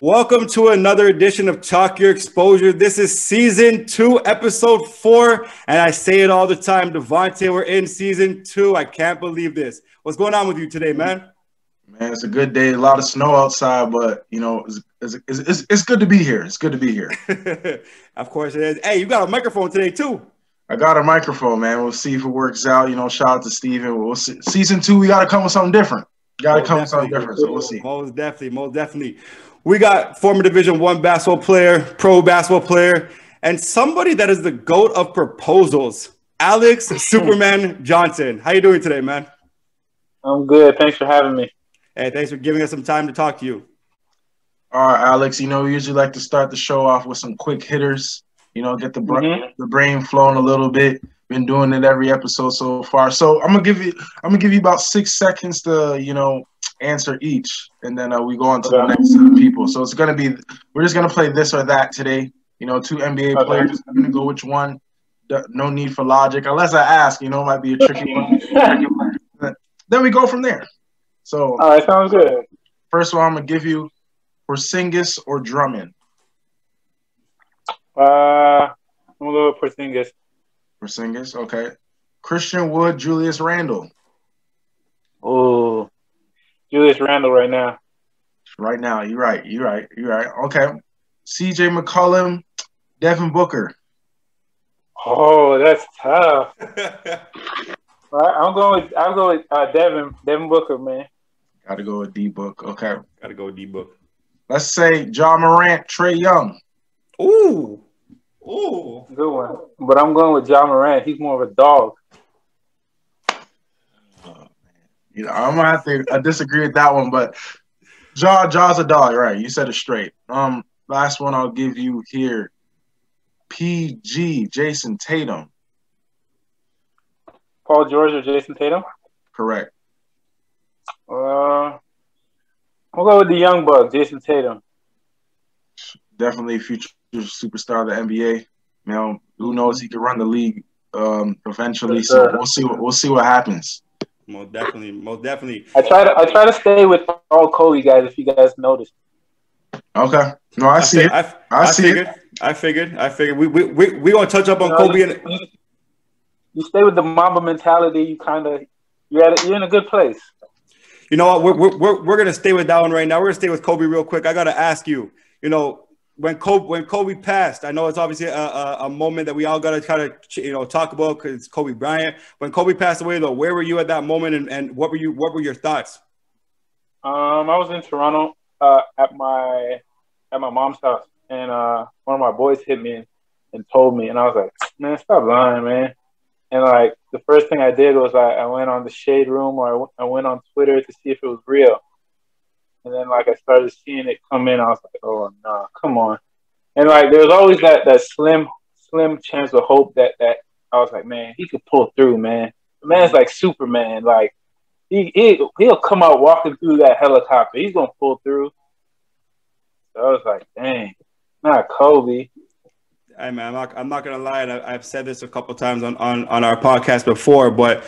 Welcome to another edition of Talk Your Exposure. This is season 2, episode 4, and I say it all the time, Devontae, we're in season 2. I can't believe this. What's going on with you today, man? Man, it's a good day. A lot of snow outside, but you know, it's good to be here. It's good to be here. Of course it is. Hey, you got a microphone today too. I got a microphone, man. We'll see if it works out. You know, shout out to Steven. We'll see. Season 2, we got to come with something different. So we'll see. Most definitely. We got former Division I basketball player, pro basketball player, and somebody that is the GOAT of proposals, Alex Superman Johnson. How you doing today, man? I'm good. Thanks for having me. Hey, thanks for giving us some time to talk to you. All right, Alex, you know, we usually like to start the show off with some quick hitters, you know, get the brain flowing a little bit. Been doing it every episode so far. So I'm gonna give you about 6 seconds to, you know, answer each, and then we go on to the next set of people. So it's gonna be, we're just gonna play this or that today. You know, 2 NBA players. I'm gonna go which one. No need for logic, unless I ask. You know, it might be a tricky one. Then we go from there. So, all right, sounds good. First one I'm gonna give you: Porzingis or Drummond. I'm gonna go with Porzingis. Porzingis, okay. Christian Wood, Julius Randle. Oh, Julius Randle right now. Right now, you're right. Okay. CJ McCollum, Devin Booker. Oh, that's tough. I'll go with Devin Booker, man. Got to go with D-Book. Okay. Got to go with D-Book. Let's say John Morant, Trae Young. Ooh. Good one. But I'm going with John Morant. He's more of a dog. You know, I'm gonna have to disagree with that one, but Jaw's a dog, right? You said it straight. Last one I'll give you here. PG, Jason Tatum. Paul George or Jason Tatum? Correct. We'll go with the young buck, Jason Tatum. Definitely future superstar of the NBA. You know, who knows? He could run the league eventually. Yes, so we'll see what happens. Most definitely. I try to stay with all Kobe guys. If you guys noticed. Okay. No, I see it. I figured. We gonna touch up on Kobe. You stay with the Mamba mentality. You're in a good place. You know what? We're gonna stay with that one right now. We're gonna stay with Kobe real quick. I gotta ask you. You know, when Kobe passed, I know it's obviously a moment that we all gotta kind of talk about because it's Kobe Bryant. When Kobe passed away, though, where were you at that moment, and what were your thoughts? I was in Toronto at my mom's house, and one of my boys hit me and told me, and I was like, man, stop lying, man. And like the first thing I did was I went on the Shade Room, or I went on Twitter to see if it was real. And then like I started seeing it come in, I was like, oh no, come on. And like there was always that slim chance of hope that I was like, man, he could pull through, man. The man's like Superman, like he'll come out walking through that helicopter. He's gonna pull through. So I was like, dang, not Kobe. Hey man, I'm not gonna lie, and I've said this a couple times on our podcast before, but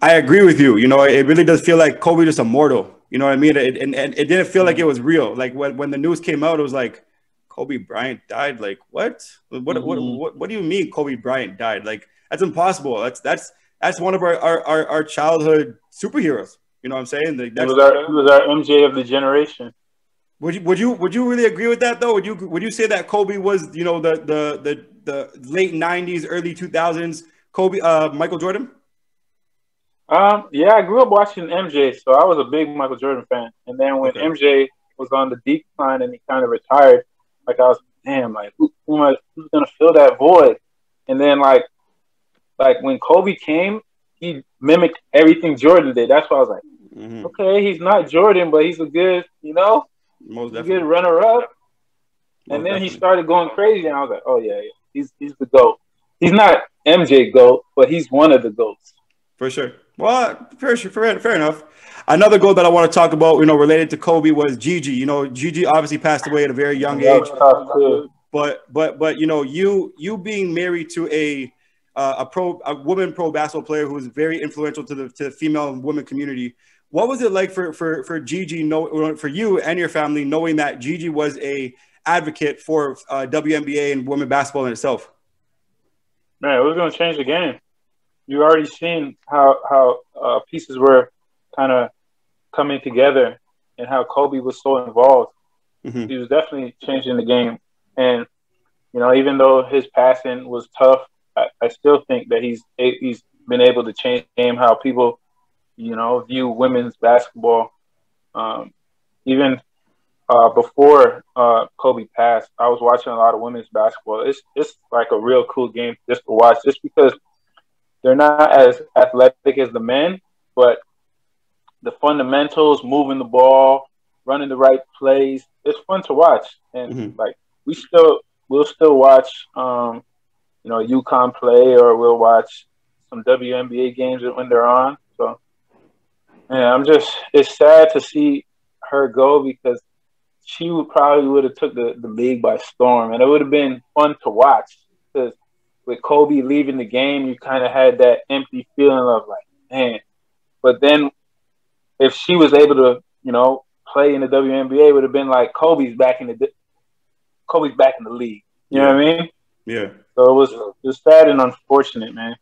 I agree with you. You know, it really does feel like Kobe just immortal. You know what I mean? And it didn't feel like it was real. Like when the news came out, it was like Kobe Bryant died. Like what? What do you mean Kobe Bryant died? Like that's impossible. That's one of our childhood superheroes. You know what I'm saying? Like, he was our MJ of the generation. Would you really agree with that though? Would you say that Kobe was, you know, the late 90s, early 2000s Kobe, Michael Jordan? Yeah, I grew up watching MJ, so I was a big Michael Jordan fan. And then when MJ was on the decline and he kind of retired, like I was, damn, like who's gonna fill that void? And then like when Kobe came, he mimicked everything Jordan did. That's why I was like, okay, he's not Jordan, but he's a good, you know. Most definitely. Good runner-up. And then he started going crazy, and I was like, oh, yeah, he's the GOAT. He's not MJ GOAT, but he's one of the GOATs. For sure. Well, fair enough. Another GOAT that I want to talk about, you know, related to Kobe was Gigi. You know, Gigi obviously passed away at a very young age. But you know, you being married to a woman pro basketball player who was very influential to the female and women community. What was it like for Gigi, for you and your family, knowing that Gigi was a advocate for WNBA and women basketball in itself? Man, it was going to change the game. You already seen how pieces were kind of coming together and how Kobe was so involved. Mm-hmm. He was definitely changing the game. And, you know, even though his passing was tough, I still think that he's been able to change the game, how people, you know, view women's basketball. Even before Kobe passed, I was watching a lot of women's basketball. It's like a real cool game just to watch, just because they're not as athletic as the men, but the fundamentals, moving the ball, running the right plays, it's fun to watch. And like we'll still watch you know, UConn play, or we'll watch some WNBA games when they're on. So yeah, it's sad to see her go, because she would have took the league by storm, and it would have been fun to watch, because with Kobe leaving the game, you kind of had that empty feeling of like, man. But then if she was able to, you know, play in the WNBA, it would have been like Kobe's back in the league. You know what I mean? Yeah. So it was sad and unfortunate, man.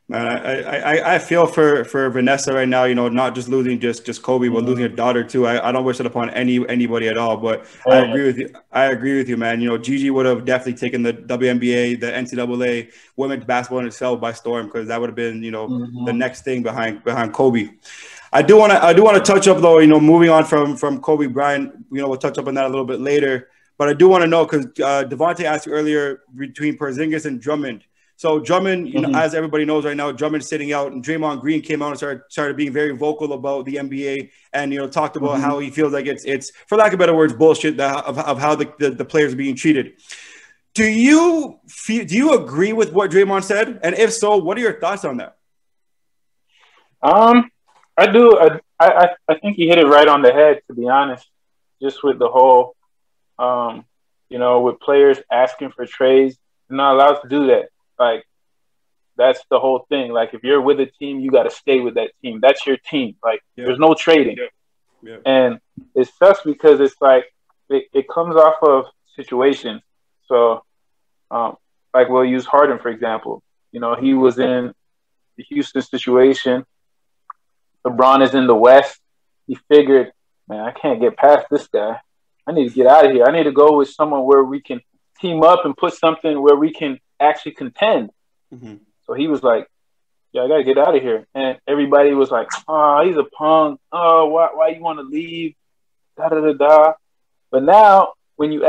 Man, I feel for Vanessa right now, you know, not just losing just Kobe, but losing a daughter too. I don't wish it upon anybody at all, but I agree with you. I agree with you, man. You know, Gigi would have definitely taken the WNBA, the NCAA women's basketball in itself by storm, because that would have been, you know, the next thing behind Kobe. I do want to touch up though, you know, moving on from Kobe Bryant, you know, we'll touch up on that a little bit later, but I do want to know, because Devontae asked you earlier between Porzingis and Drummond. So Drummond, you know, as everybody knows right now, Drummond's sitting out, and Draymond Green came out and started being very vocal about the NBA, and, you know, talked about how he feels like it's for lack of better words, bullshit of how the players are being treated. Do you agree with what Draymond said? And if so, what are your thoughts on that? I do. I think he hit it right on the head, to be honest. Just with the whole, you know, with players asking for trades, you're not allowed to do that. Like, that's the whole thing. Like, if you're with a team, you got to stay with that team. That's your team. Like, there's no trading. Yeah. And it sucks, because it's like it comes off of situations. So, like, we'll use Harden, for example. You know, he was in the Houston situation. LeBron is in the West. He figured, man, I can't get past this guy. I need to get out of here. I need to go with someone where we can team up and put something where we can actually contend. So he was like, yeah, I got to get out of here. And everybody was like, oh, he's a punk. Oh, why you want to leave? Da-da-da-da. But now when you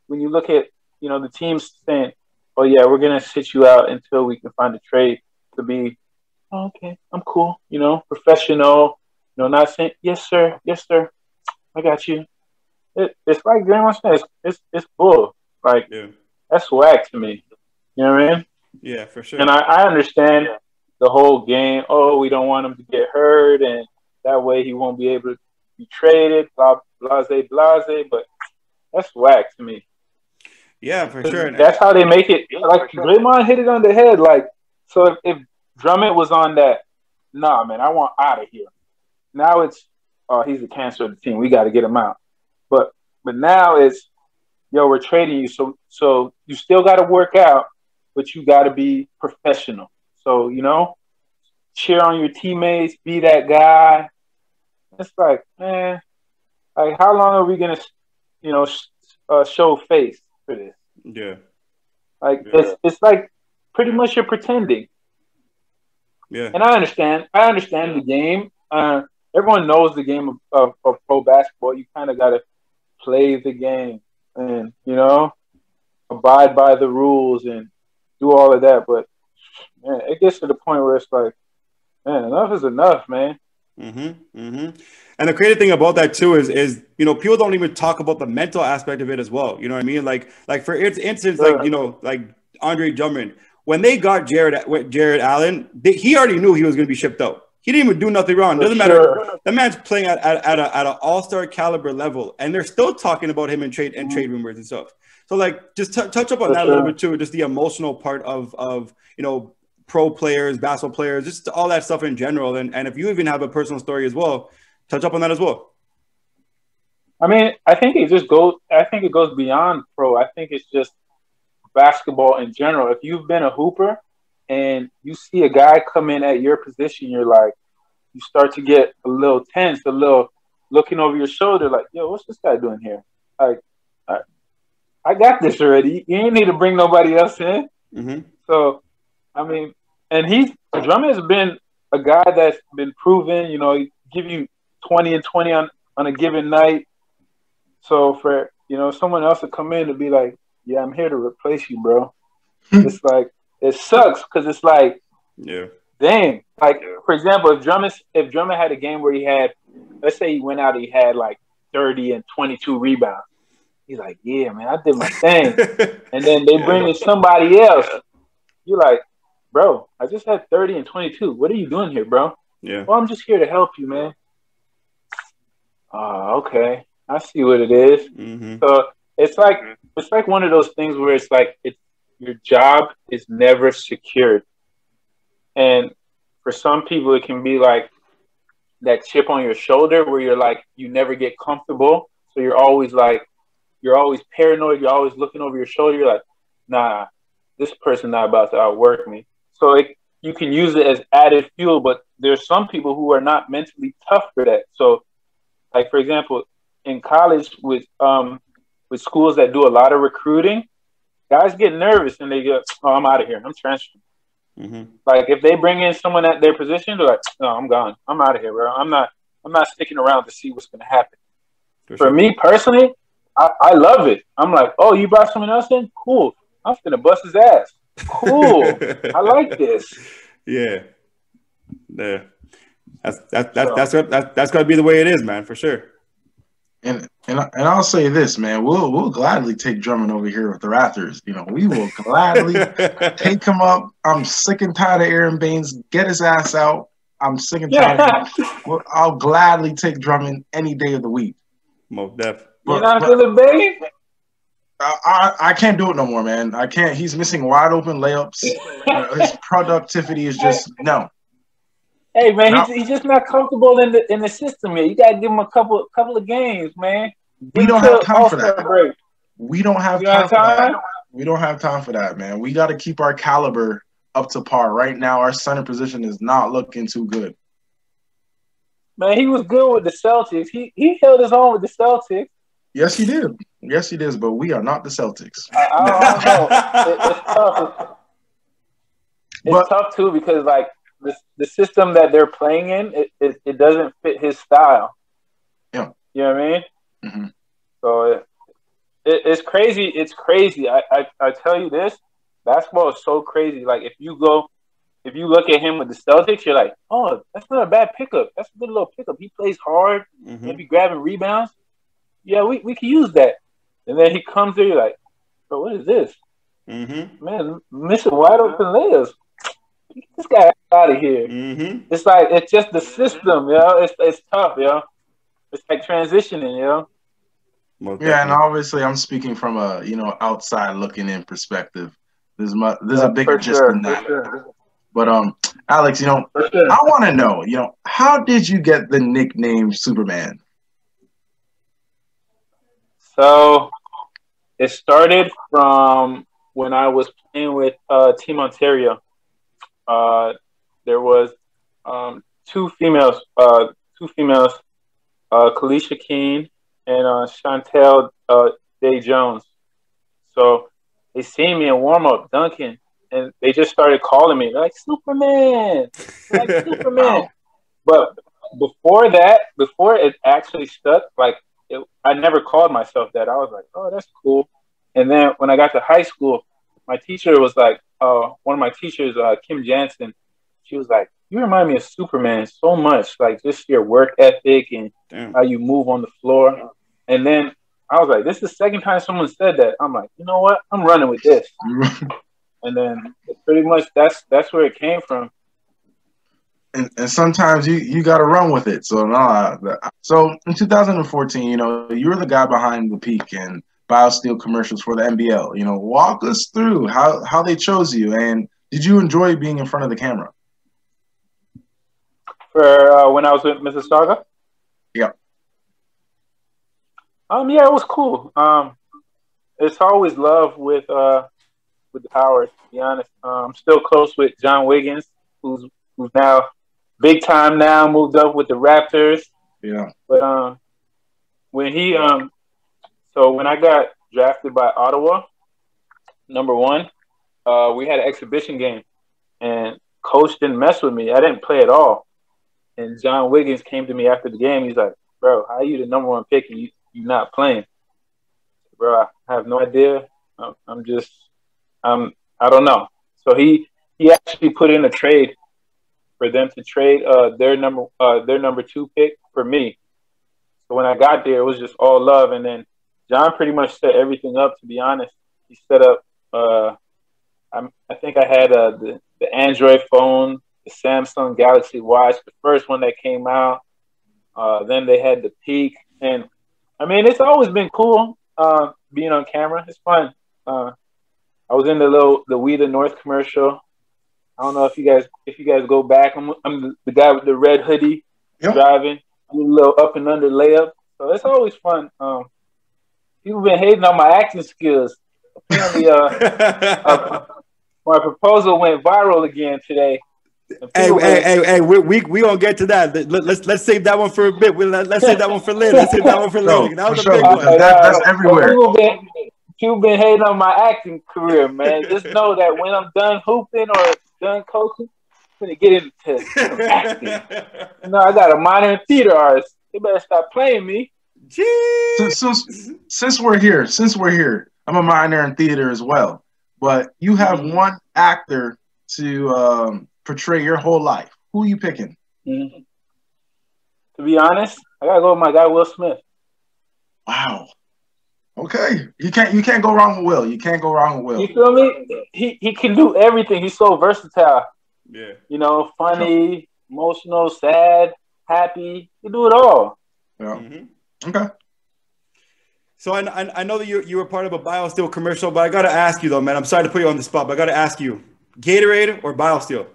look at, you know, the teams saying, oh, yeah, we're going to sit you out until we can find a trade, to be, oh, okay, I'm cool, you know, professional, you know, not saying, yes, sir, I got you. It's like Draymond says, it's bull. Like, that's whack to me. You know what I mean? Yeah, for sure. And I understand the whole game. Oh, we don't want him to get hurt, and that way he won't be able to be traded, blah, blase. But that's whack to me. Yeah, for sure. That's how they make it. Like, Draymond hit it on the head. Like, so if Drummond was on that, nah, man, I want out of here. Now it's, oh, he's the cancer of the team. We got to get him out. But now it's, yo, we're trading you. So you still got to work out, but you got to be professional. So, you know, cheer on your teammates, be that guy. It's like, man, like, how long are we going to, you know, show face for this? Yeah. Like, it's like pretty much you're pretending. Yeah. And I understand the game. Everyone knows the game of pro basketball. You kind of got to play the game and, you know, abide by the rules and do all of that. But, man, it gets to the point where it's like, man, enough is enough, man. And the crazy thing about that too is, you know, people don't even talk about the mental aspect of it as well. You know what I mean? Like for instance, like, you know, like Andre Drummond, when they got Jared Allen, he already knew he was going to be shipped out. He didn't even do nothing wrong. Doesn't matter. The man's playing at an all-star caliber level, and they're still talking about him in trade rumors and stuff. So, like, just touch up on that a little bit too, just the emotional part of you know, pro players, basketball players, just all that stuff in general. And if you even have a personal story as well, touch up on that as well. I mean, I think it goes beyond pro. I think it's just basketball in general. If you've been a hooper and you see a guy come in at your position, you're like, you start to get a little tense, a little looking over your shoulder, like, yo, what's this guy doing here? Like, I got this already. You ain't need to bring nobody else in. Mm-hmm. So, I mean, and Drummond has been a guy that's been proven, you know, he give you 20 and 20 on a given night. So for, you know, someone else to come in and be like, yeah, I'm here to replace you, bro. It's like, it sucks because it's like, yeah, dang. Like, for example, if Drummond had a game where he had, let's say he went out and he had like 30 and 22 rebounds. He's like, yeah, man, I did my thing. And then they bring in somebody else. You're like, bro, I just had 30 and 22. What are you doing here, bro? Yeah. Well, I'm just here to help you, man. Oh, okay. I see what it is. Mm-hmm. So it's like one of those things where it's like your job is never secured. And for some people, it can be like that chip on your shoulder where you're like, you never get comfortable. So you're always paranoid. You're always looking over your shoulder. You're like, nah, this person not about to outwork me. So you can use it as added fuel, but there's some people who are not mentally tough for that. So, like, for example, in college with schools that do a lot of recruiting, guys get nervous and they go, oh, I'm out of here. I'm transferring. Mm-hmm. Like, if they bring in someone at their position, they're like, no, I'm gone. I'm out of here, bro. I'm not sticking around to see what's going to happen. For me personally, I love it. I'm like, oh, you brought someone else in? Cool. I'm going to bust his ass. Cool. I like this. Yeah. Yeah. That's got to be the way it is, man, for sure. And I'll say this, man, we'll gladly take Drummond over here with the Raptors. You know, we will gladly take him up. I'm sick and tired of Aaron Baines. Get his ass out. I'm sick and tired of him. I'll gladly take Drummond any day of the week. Most def. You're not feeling Baines? I can't do it no more, man. I can't. He's missing wide open layups. His productivity is just no. Hey, man, he's just not comfortable in the system yet. You got to give him a couple of games, man. We don't have time for that. Break. We don't have time for that. We don't have time for that, man. We got to keep our caliber up to par. Right now, our center position is not looking too good. Man, he was good with the Celtics. He held his own with the Celtics. Yes, he did. Yes, he did. But we are not the Celtics. I don't know. It's tough. It's tough, too, because, like, the system that they're playing in, it doesn't fit his style. Yeah. You know what I mean? Mm-hmm. So it's crazy. It's crazy. I tell you this, basketball is so crazy. Like, if you look at him with the Celtics, you're like, oh, that's not a bad pickup. That's a good little pickup. He plays hard, maybe grabbing rebounds. Yeah, we can use that. And then he comes there, you're like, bro, what is this? Mm-hmm. Man, missing wide open layers. Get this guy out of here. Mm-hmm. It's like, it's just the system, yo. It's tough, yo. It's like transitioning, yo. Yeah, and obviously I'm speaking from a outside looking in perspective. There's a bigger gist than that. Sure. But Alex, I want to know, how did you get the nickname Superman? So it started from when I was playing with Team Ontario. There was two females, Kalisha Keene and Chantel Day Jones. So they seen me in warm up dunking, and they just started calling me like Superman, Superman. But before it actually stuck, I never called myself that. I was like, oh, that's cool. And then when I got to high school, my teacher was like, one of my teachers, Kim Jansen, she was like, you remind me of Superman so much, like just your work ethic and how you move on the floor. And then I was like, this is the second time someone said that. I'm like, you know what? I'm running with this. And then pretty much that's where it came from. And sometimes you got to run with it. So so in 2014, you were the guy behind the Peak and BioSteel commercials for the NBL. Walk us through how they chose you, and Did you enjoy being in front of the camera? For when I was with Mississauga? Yeah. Yeah, it was cool. It's always love with Howard, to be honest. I'm still close with John Wiggins, who's now big time now, moved up with the Raptors. Yeah. But when he so when I got drafted by Ottawa, number one, we had an exhibition game, and coach didn't mess with me. I didn't play at all. And John Wiggins came to me after the game. He's like, "Bro, how are you the number one pick and you not playing?" Bro, I have no idea. I don't know. So he actually put in a trade for them to trade their number two pick for me. So when I got there, it was just all love. And then John pretty much set everything up. To be honest, he set up. I think I had the Android phone, the Samsung Galaxy Watch, the first one that came out. Then they had the Peak, and I mean, it's always been cool being on camera. It's fun. I was in the We the North commercial. I don't know if you guys go back. I'm the guy with the red hoodie driving. I'm a little up and under layup. So it's always fun. People been hating on my acting skills. Apparently, my proposal went viral again today. Hey, we gonna get to that. Let's save that one for a bit. Let's save that one for later. That was a big one. That's everywhere. People been hating on my acting career, man. Just know that when I'm done hooping or done coaching, I'm gonna get into acting. I got a minor in theater arts. They better stop playing me. Since we're here, I'm a minor in theater as well. But you have one actor to portray your whole life. Who are you picking? Mm-hmm. To be honest, I gotta go with my guy Will Smith. Wow. Okay, you can't go wrong with Will. You can't go wrong with Will. You feel me? He can do everything. He's so versatile. Yeah. Funny, emotional, sad, happy. He do it all. Yeah. Mm-hmm. Okay. So I know that you were part of a BioSteel commercial, but I gotta ask you though, man. I'm sorry to put you on the spot, but I gotta ask you: Gatorade or BioSteel?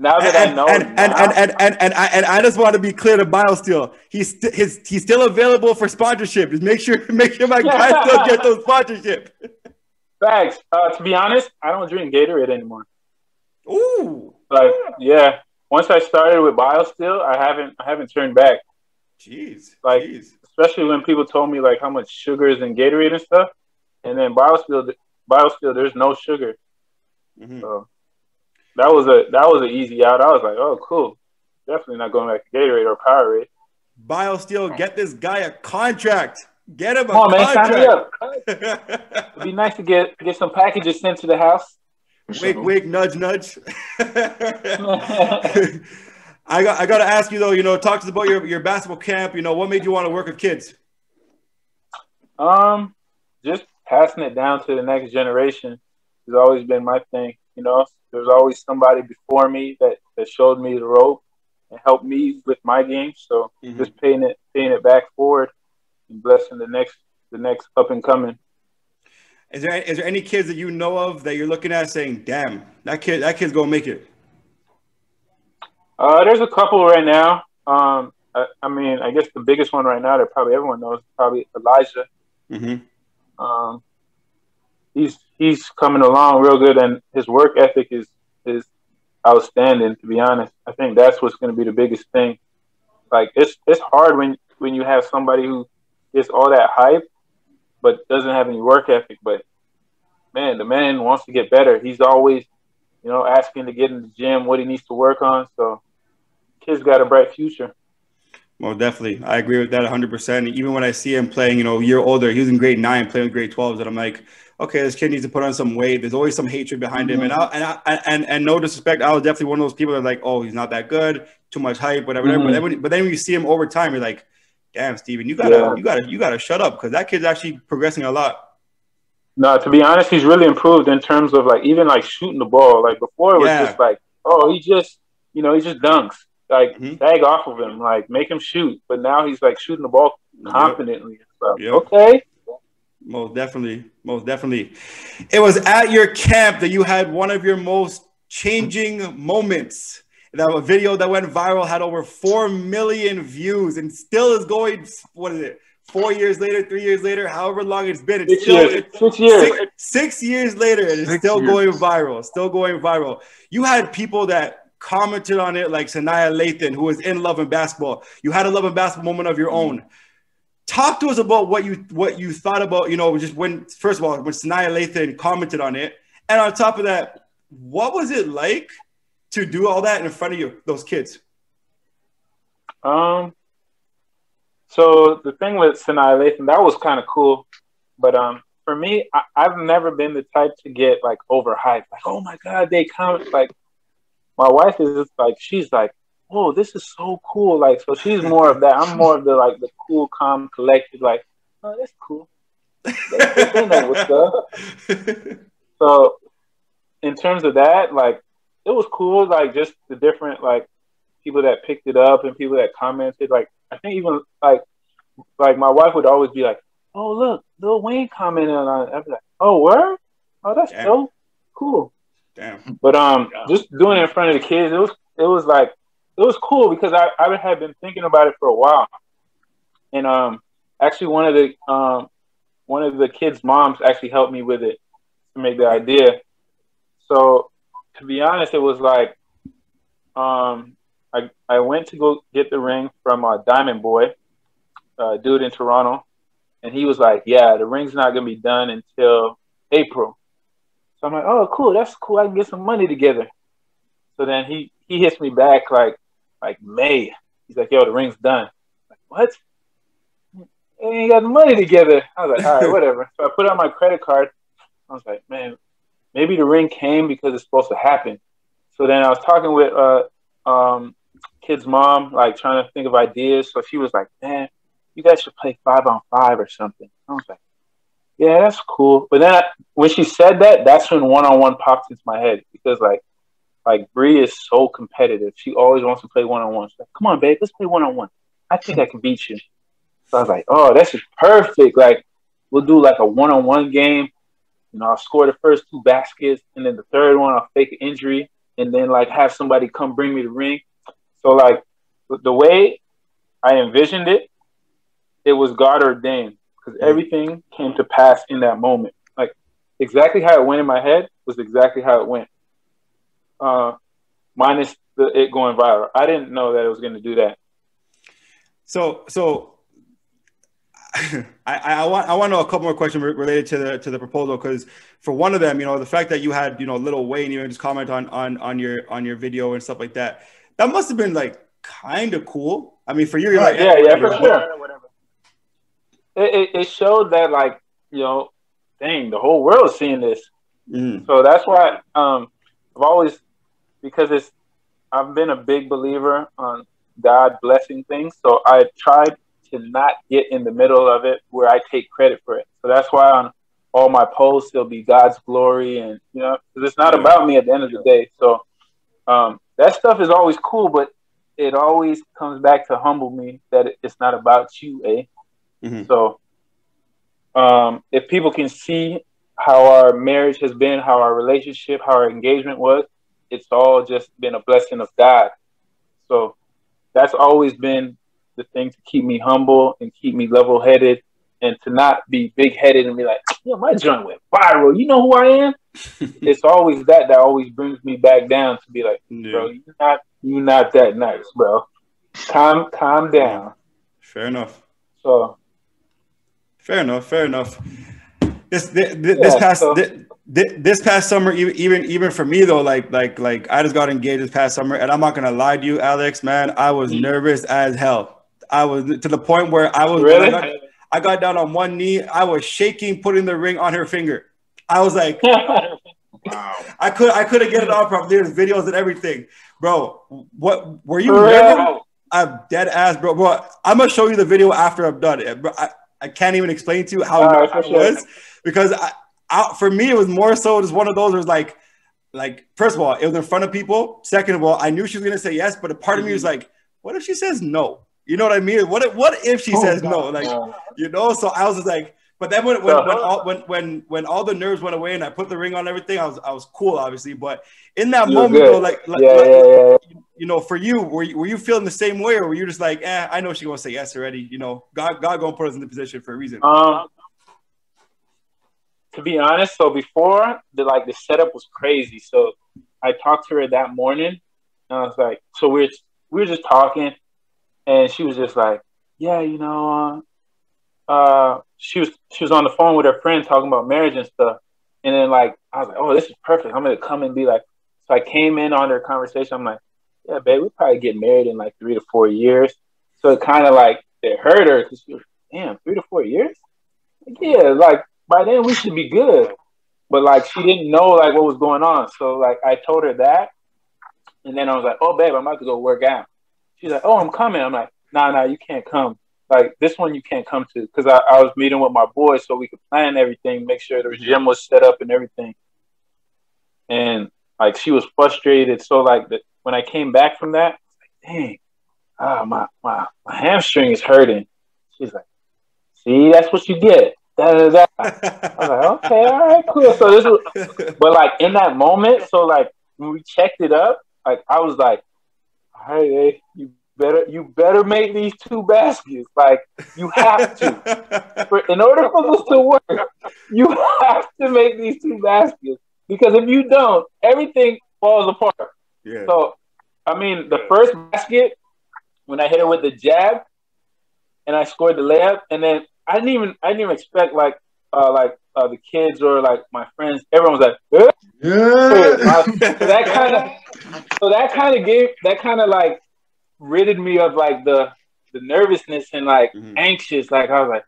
Now that I know, and I just want to be clear to BioSteel. He's still available for sponsorship. Just make sure my guys still get those sponsorship. Facts. To be honest, I don't drink Gatorade anymore. Ooh. Yeah. Once I started with BioSteel, I haven't turned back. Jeez. Especially when people told me how much sugar is in Gatorade and stuff, and then BioSteel, there's no sugar. Mm-hmm. So that was an easy out. I was like, oh, cool. Definitely not going back to Gatorade or Powerade. BioSteel, get this guy a contract. Get him Come on, contract. Man, sign me up. It'd be nice to get some packages sent to the house. Wake, nudge, nudge. I got to ask you though. Talk to us about your basketball camp. What made you want to work with kids? Just passing it down to the next generation has always been my thing. There's always somebody before me that showed me the rope and helped me with my game. So just paying it back forward and blessing the next up and coming. Is there any kids that you know of that you're looking at saying, "Damn, that kid's gonna make it"? There's a couple right now. I guess the biggest one right now that probably everyone knows is probably Elijah. Mm-hmm. He's coming along real good, and his work ethic is outstanding. To be honest, I think that's what's going to be the biggest thing. It's hard when you have somebody who gets all that hype but doesn't have any work ethic. But man, the man wants to get better. He's always, asking to get in the gym, what he needs to work on. So, kid's got a bright future. Well, definitely. I agree with that 100%. Even when I see him playing, a year older, he was in grade 9, playing with grade 12s, and I'm like, okay, this kid needs to put on some weight. There's always some hatred behind him. And no disrespect, I was definitely one of those people that are like, oh, he's not that good, too much hype, whatever. But then when you see him over time, you're like, damn, Steven, you gotta shut up, because that kid's actually progressing a lot. No, to be honest, he's really improved in terms of even shooting the ball. Before it was just he just dunks. Tag off of him, make him shoot. But now he's shooting the ball confidently. Yep. Okay. Most definitely. Most definitely. It was at your camp that you had one of your most changing moments. That a video that went viral had over 4 million views and still is going, what is it? 4 years later, 3 years later, however long it's been, it's 6 years. 6 years later, and it's still going viral. Still going viral. You had people that commented on it, like Sanaya Lathan, who was in Love and Basketball. You had a Love and Basketball moment of your own. Talk to us about what you thought about, just when, first of all, when Sanaya Lathan commented on it, and on top of that, what was it like to do all that in front of those kids? So the thing with Sanaya Lathan, that was kind of cool, but for me, I've never been the type to get like overhyped. Like, oh my God, they comment. Like, my wife is just like, she's like, oh, this is so cool. Like, so she's more of that. I'm more of the cool, calm, collected. Like, oh, that's cool. They know what's up. So in terms of that, like, it was cool. Like, just the different like people that picked it up and people that commented. Like, I think even like my wife would always be like, "Oh, look, Lil Wayne commented on it." I'd be like, "Oh, word? Oh, that's so cool." Damn. But just doing it in front of the kids, it was cool because I had been thinking about it for a while, and actually one of the kids' moms actually helped me with it to make the idea. So to be honest, it was like I went to go get the ring from Diamond Boy, dude in Toronto, and he was like, "Yeah, the ring's not gonna be done until April." So I'm like, "Oh, cool, that's cool. I can get some money together." So then he hits me back like May. He's like, "Yo, the ring's done." I'm like, what? I ain't got the money together. I was like, all right, whatever. So I put out my credit card. I was like, man, maybe the ring came because it's supposed to happen. So then I was talking with kid's mom, like trying to think of ideas. So she was like, man, you guys should play 5-on-5 or something. I was like, yeah, that's cool. But then when she said that, that's when 1-on-1 popped into my head because like Bree is so competitive. She always wants to play 1-on-1. She's like, come on, babe, let's play 1-on-1. I think I can beat you. So I was like, oh, that's just perfect. Like, we'll do like a 1-on-1 game. You know, I'll score the first 2 baskets, and then the third one, I'll fake an injury, and then like have somebody come bring me the ring. So like the way I envisioned it, it was God ordained because everything came to pass in that moment. Like exactly how it went in my head was exactly how it went. Minus it going viral. I didn't know that it was going to do that. So I want to know a couple more questions related to the proposal, because for one of them, the fact that you had Lil Wayne just comment on your video and stuff like that, that must have been like kind of cool. I mean, for you, you're like, yeah, for sure. Whatever. It showed that like dang, the whole world's seeing this. So that's why I've always, because I've been a big believer on God blessing things, so I tried to not get in the middle of it where I take credit for it. So that's why on all my posts there'll be God's glory, and because it's not about me at the end of the day. So that stuff is always cool, but it always comes back to humble me that it's not about you, eh? So if people can see how our marriage has been, how our relationship, how our engagement was, it's all just been a blessing of God. So that's always been the thing to keep me humble and keep me level-headed, and to not be big-headed and be like, my joint went viral. You know who I am? It's always that always brings me back down to be like, bro, you're not that nice, bro. Calm down. Fair enough. So fair enough. This past summer, even for me though, like I just got engaged this past summer, and I'm not gonna lie to you, Alex, man, I was nervous as hell. I was to the point where I was really? I got down on one knee. I was shaking, putting the ring on her finger. I was like, wow. I couldn't get it on properly. There's videos and everything, bro. What were you nervous? I'm dead ass, bro. I'm gonna show you the video after I'm done. I can't even explain to you how nervous it was, because for me it was more so just one of those. It was like first of all, it was in front of people. Second of all, I knew she was gonna say yes, but a part of me was like, what if she says no? You know what I mean? What if she says no? Like, so I was just like, But then when all the nerves went away and I put the ring on everything, I was cool, obviously. But in that moment, though, you know, for you, were you feeling the same way, or were you just like, I know she's gonna say yes already? You know, God gonna put us in the position for a reason. To be honest, so before the setup was crazy. So I talked to her that morning, and I was like, so we were just talking, and she was just like, yeah, you know, she was on the phone with her friend talking about marriage and stuff, and then like I was like, oh, this is perfect. I'm gonna come and be like, so I came in on their conversation. I'm like, yeah, babe, we probably get married in like 3 to 4 years. So it kind of like it hurt her because she was, damn, 3 to 4 years? Like, yeah, like by then we should be good. But like she didn't know like what was going on. So like I told her that, and then I was like, oh, babe, I'm about to go work out. She's like, oh, I'm coming. I'm like, nah, you can't come. Like this one you can't come to because I was meeting with my boys so we could plan everything, make sure the gym was set up and everything. And like she was frustrated. So like when I came back from that, I was like, dang, my hamstring is hurting. She's like, see, that's what you get. I was like, okay, all right, cool. So this was, but like in that moment, so like when we checked it up, like I was like, all right, hey, you better make these 2 baskets. Like you have to. In order for this to work, you have to make these 2 baskets. Because if you don't, everything falls apart. Yeah. So I mean the first basket, when I hit her with the jab and I scored the layup, and then I didn't even expect like the kids or like my friends, everyone was like, yeah. So that kind of like ridded me of like the nervousness and like anxious. Like I was like,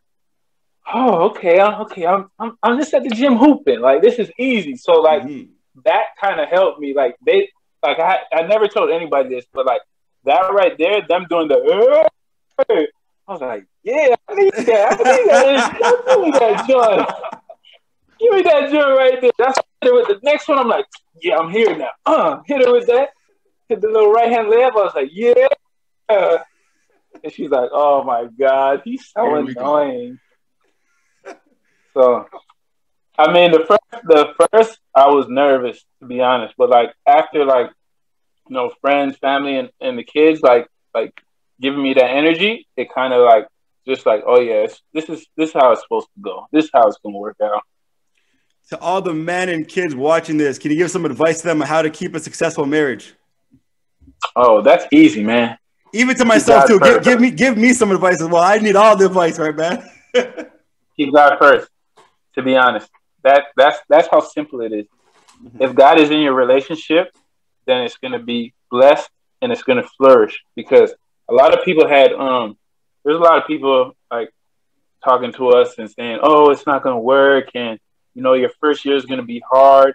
oh, okay, I'm just at the gym hooping. Like this is easy. So like that kind of helped me. Like I never told anybody this, but like that right there, them doing the I was like, yeah, I need that. Give me that joint. Give me that joint right there. That's hit her with the next one. I'm like, yeah, I'm here now. Hit her with that. Hit the little right hand layup. I was like, yeah. And she's like, oh my God, he's so annoying. So, I mean, the first, I was nervous to be honest, but like after like, you know, friends, family, and the kids like giving me that energy, it kind of like just like, oh yeah, this is how it's supposed to go. This is how it's gonna work out. To all the men and kids watching this, can you give some advice to them on how to keep a successful marriage? Oh, that's easy, man. Even to myself too. Give me some advice as well. I need all the advice, right, man? Keep God first. To be honest, that's how simple it is. If God is in your relationship, then it's gonna be blessed and it's gonna flourish. Because a lot of people had there's a lot of people like talking to us and saying, oh, it's not gonna work, and you know your first year is gonna be hard.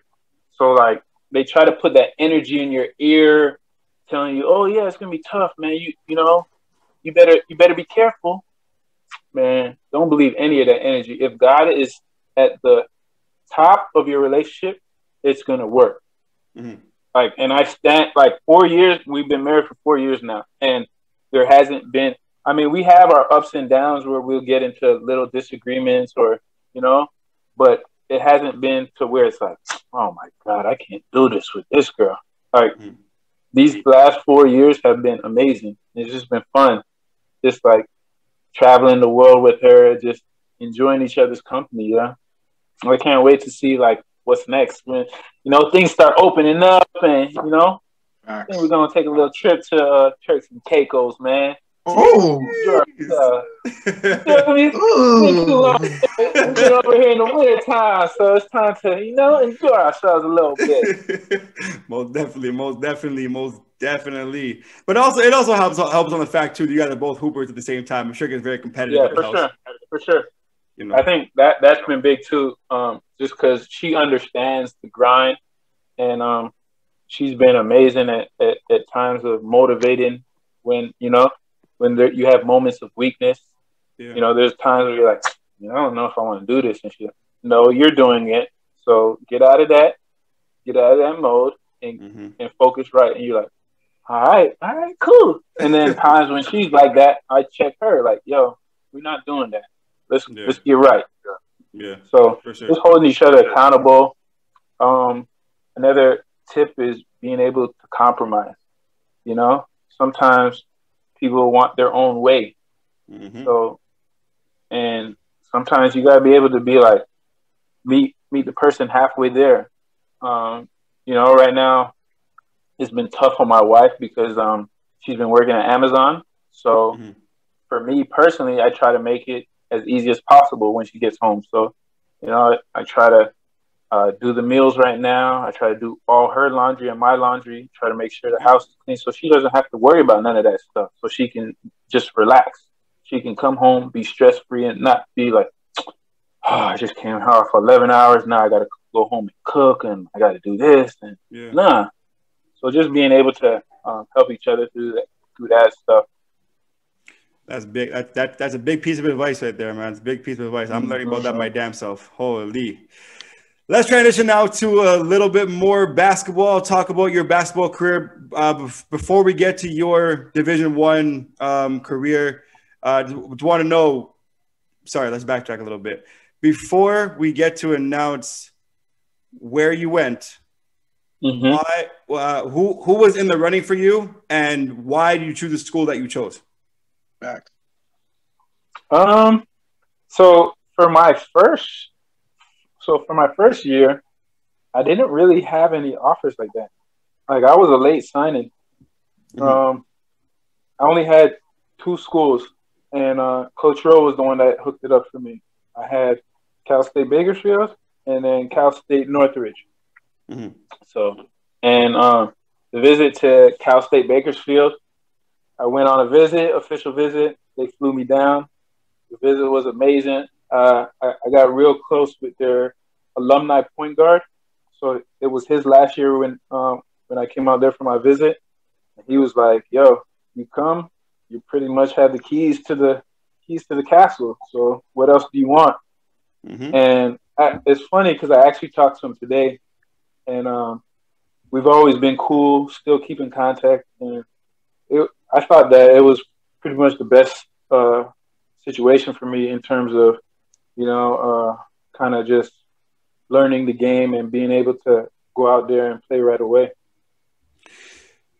So like they try to put that energy in your ear, telling you, oh yeah, it's gonna be tough, man. You know, you better be careful. Man, don't believe any of that energy. If God is at the top of your relationship, it's gonna work. Like, and I stand like 4 years. We've been married for 4 years now, and there hasn't been. I mean, we have our ups and downs where we'll get into little disagreements, or you know, but it hasn't been to where it's like, oh my God, I can't do this with this girl. Like these last 4 years have been amazing. It's just been fun, just like traveling the world with her, just enjoying each other's company. Yeah, I can't wait to see like what's next when you know things start opening up, and you know, I think we're gonna take a little trip to Turks and Caicos, man. Oh, you know what I mean? We've been over here in the winter time, so it's time to, you know, enjoy ourselves a little bit. Most definitely. But also, it also helps on the fact too that you guys are both hoopers at the same time. I'm sure it's very competitive. Yeah, for sure. You know, I think that's been big too. Just because she understands the grind, and she's been amazing at times of motivating when you know. When you have moments of weakness, you know, there's times where you're like, I don't know if I want to do this. And she's like, no, you're doing it. So get out of that mode and focus right. And you're like, all right, cool. And then times when she's like that, I check her like, yo, we're not doing that. Let's get right. Yeah. So For sure. just holding each other accountable. Another tip is being able to compromise. You know, sometimes people want their own way. Mm-hmm. So, and sometimes you gotta be able to be like meet the person halfway there. You know, right now it's been tough on my wife because she's been working at Amazon. So Mm-hmm. for me personally, I try to make it as easy as possible when she gets home. So, you know, I try to do the meals right now. I try to do all her laundry and my laundry. Try to make sure the house is clean so she doesn't have to worry about none of that stuff. So she can just relax. She can come home, be stress free, and not be like, oh, I just came out for 11 hours. Now I got to go home and cook, and I got to do this. And Yeah. nah. So just being able to help each other through that stuff. That's big. That's a big piece of advice right there, man. It's a big piece of advice. I'm learning about that my damn self. Holy. Let's transition now to a little bit more basketball. I'll talk about your basketball career before we get to your Division One career. Want to know? Sorry, let's backtrack a little bit. Before we get to announce where you went, why? Who was in the running for you, and why did you choose the school that you chose? Back. So for my first year, I didn't really have any offers like that. Like I was a late signing. I only had 2 schools, and Coach Rowe was the one that hooked it up for me. I had Cal State Bakersfield and then Cal State Northridge. So, and the visit to Cal State Bakersfield, I went on a visit, official visit. They flew me down. The visit was amazing. I got real close with their alumni point guard. So it was his last year when I came out there for my visit. He was like, "Yo, you come, you pretty much have the keys to the castle. So what else do you want?" And it's funny because I actually talked to him today, and we've always been cool, still keep in contact. And I thought that it was pretty much the best situation for me in terms of, kind of just learning the game and being able to go out there and play right away.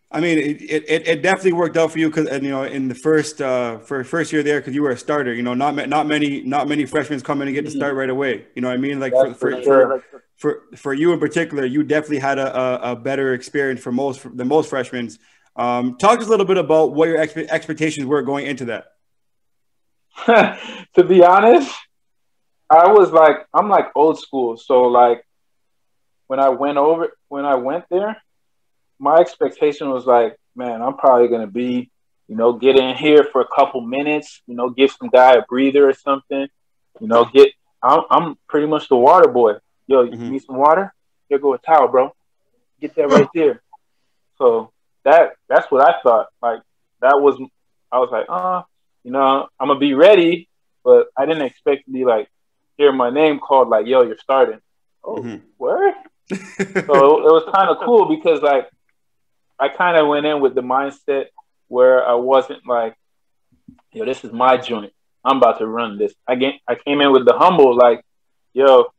I mean, it definitely worked out for you because, in the first year there, because you were a starter. Not many freshmen come in and get to start right away. You know what I mean? Like for you in particular, you definitely had a better experience than most freshmen. Talk to us a little bit about what your expectations were going into that. To be honest, I'm like old school. So like when I went there, my expectation was like, man, I'm probably going to be, get in here for a couple minutes, give some guy a breather or something, I'm pretty much the water boy. Yo, you need some water? Here go a towel, bro. Get that right there. So that's what I thought. Like I was like, I'm going to be ready, but I didn't expect to be like, hear my name called like, yo, you're starting. Oh, word? So it was kind of cool because like, I kind of went in with the mindset where I wasn't like, yo, this is my joint. I'm about to run this. I came in with the humble, like, yo,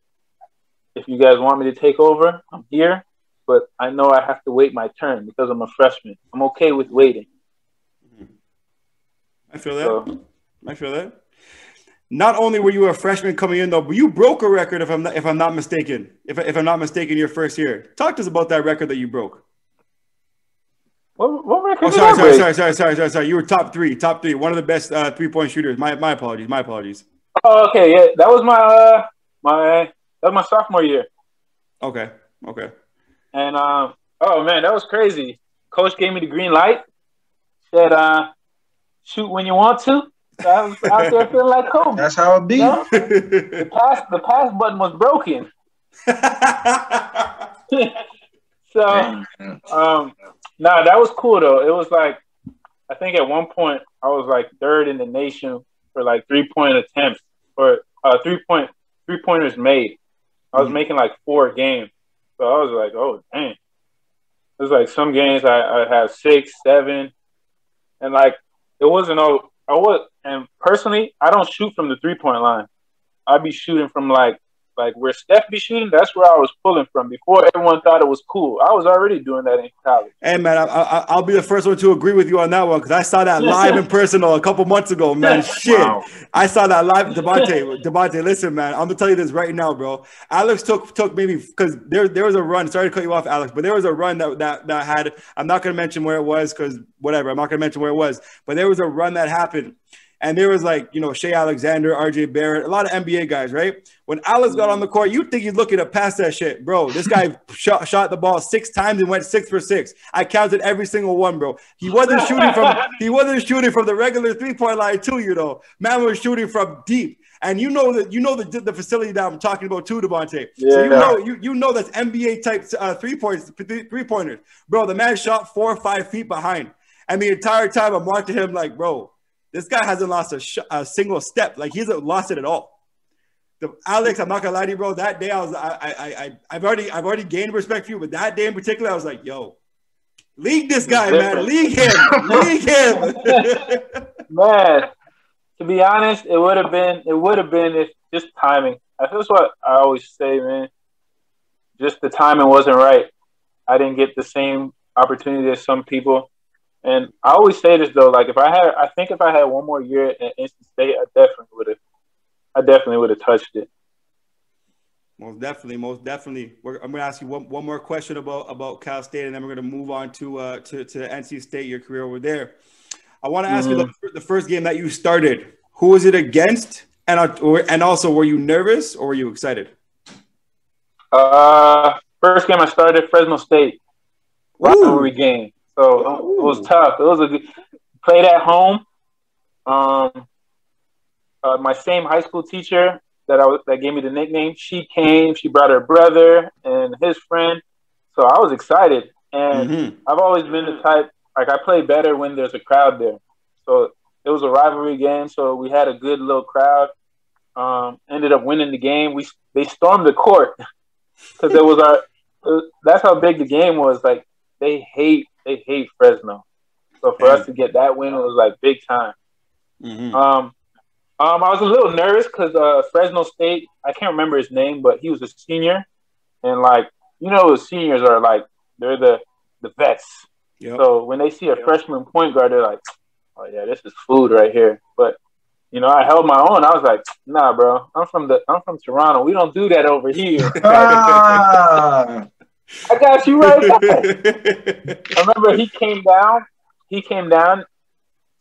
if you guys want me to take over, I'm here. But I know I have to wait my turn because I'm a freshman. I'm okay with waiting. I feel that. Not only were you a freshman coming in, though, but you broke a record, if I'm not mistaken. If I'm not mistaken, your first year. Talk to us about that record that you broke. What record? Oh, sorry. You were top three. One of the best 3-point shooters. My apologies. Oh, okay. Yeah, that was my sophomore year. Okay. And oh man, that was crazy. Coach gave me the green light. Said, shoot when you want to. So I was out there feeling like Kobe. That's how it be. The pass button was broken. So that was cool though. It was like, I think at one point I was like 3rd in the nation for like 3-point attempts or 3-pointers made. I was making like 4 games. So I was like, oh dang. It was like some games I have 6, 7, and like it wasn't and personally I don't shoot from the 3-point line. I'd be shooting from like where Steph be shooting. That's where I was pulling from before everyone thought it was cool. I was already doing that in college. Hey, man, I'll be the first one to agree with you on that one because I saw that live in person a couple months ago, man. Shit. Wow. I saw that live. Devontae, listen, man, I'm going to tell you this right now, bro. Alex took maybe because there was a run. Sorry to cut you off, Alex, but there was a run that had – I'm not going to mention where it was because whatever. I'm not going to mention where it was. But there was a run that happened. And there was like, you know, Shea Alexander, RJ Barrett, a lot of NBA guys, right? When Alex got on the court, you'd think he's looking to pass that shit. Bro, this guy shot the ball 6 times and went 6 for 6. I counted every single one, bro. He wasn't shooting from the regular 3-point line too, you know. Man was shooting from deep. And you know the facility that I'm talking about too, Devontae. Yeah. So you know that's NBA type 3-pointers. Bro, the man shot 4 or 5 feet behind. And the entire time I'm watching him like, bro, this guy hasn't lost a single step. Like, he hasn't lost it at all. Alex, I'm not gonna lie to you, bro. That day I've already gained respect for you, but that day in particular, I was like, yo, league this guy, man. League him. Man, to be honest, it would have been if just timing. That's what I always say, man. Just the timing wasn't right. I didn't get the same opportunity as some people. And I always say this though, like if I had one more year at NC State, I definitely would have touched it. Most definitely. I'm gonna ask you one more question about Cal State, and then we're gonna move on to NC State, your career over there. I want to ask you the first game that you started. Who was it against, and also were you nervous or were you excited? First game I started, Fresno State, rivalry game. So it was tough. It was a good played at home. My same high school teacher that gave me the nickname, she came. She brought her brother and his friend. So I was excited. And I've always been the type, like I play better when there's a crowd there. So it was a rivalry game. So we had a good little crowd. Ended up winning the game. They stormed the court because that's how big the game was. Like they hate Fresno. So for us to get that win, it was like big time. I was a little nervous because Fresno State, I can't remember his name, but he was a senior. And like, you know, the seniors are like, they're the vets. Yep. So when they see a freshman point guard, they're like, oh yeah, this is food right here. But you know, I held my own. I was like, nah, bro, I'm from Toronto. We don't do that over here. I got you right back. I remember he came down.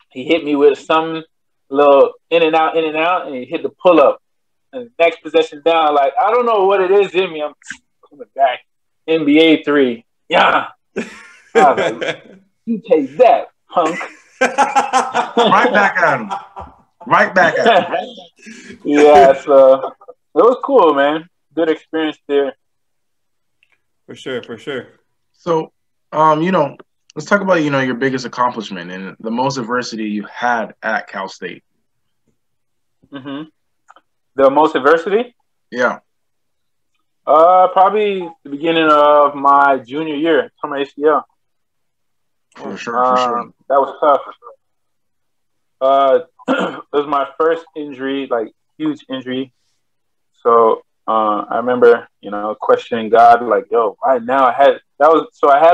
He hit me with some little in and out, and he hit the pull up. And next possession down, like I don't know what it is in me. I'm coming back. NBA 3. Yeah. I was like, you take that, punk. Right back at him. Yeah, so it was cool, man. Good experience there. For sure. So, let's talk about, your biggest accomplishment and the most adversity you had at Cal State. The most adversity? Yeah. Probably the beginning of my junior year, from ACL. For sure. That was tough. It was my first injury, like huge injury. So I remember, questioning God, like, yo, right now I had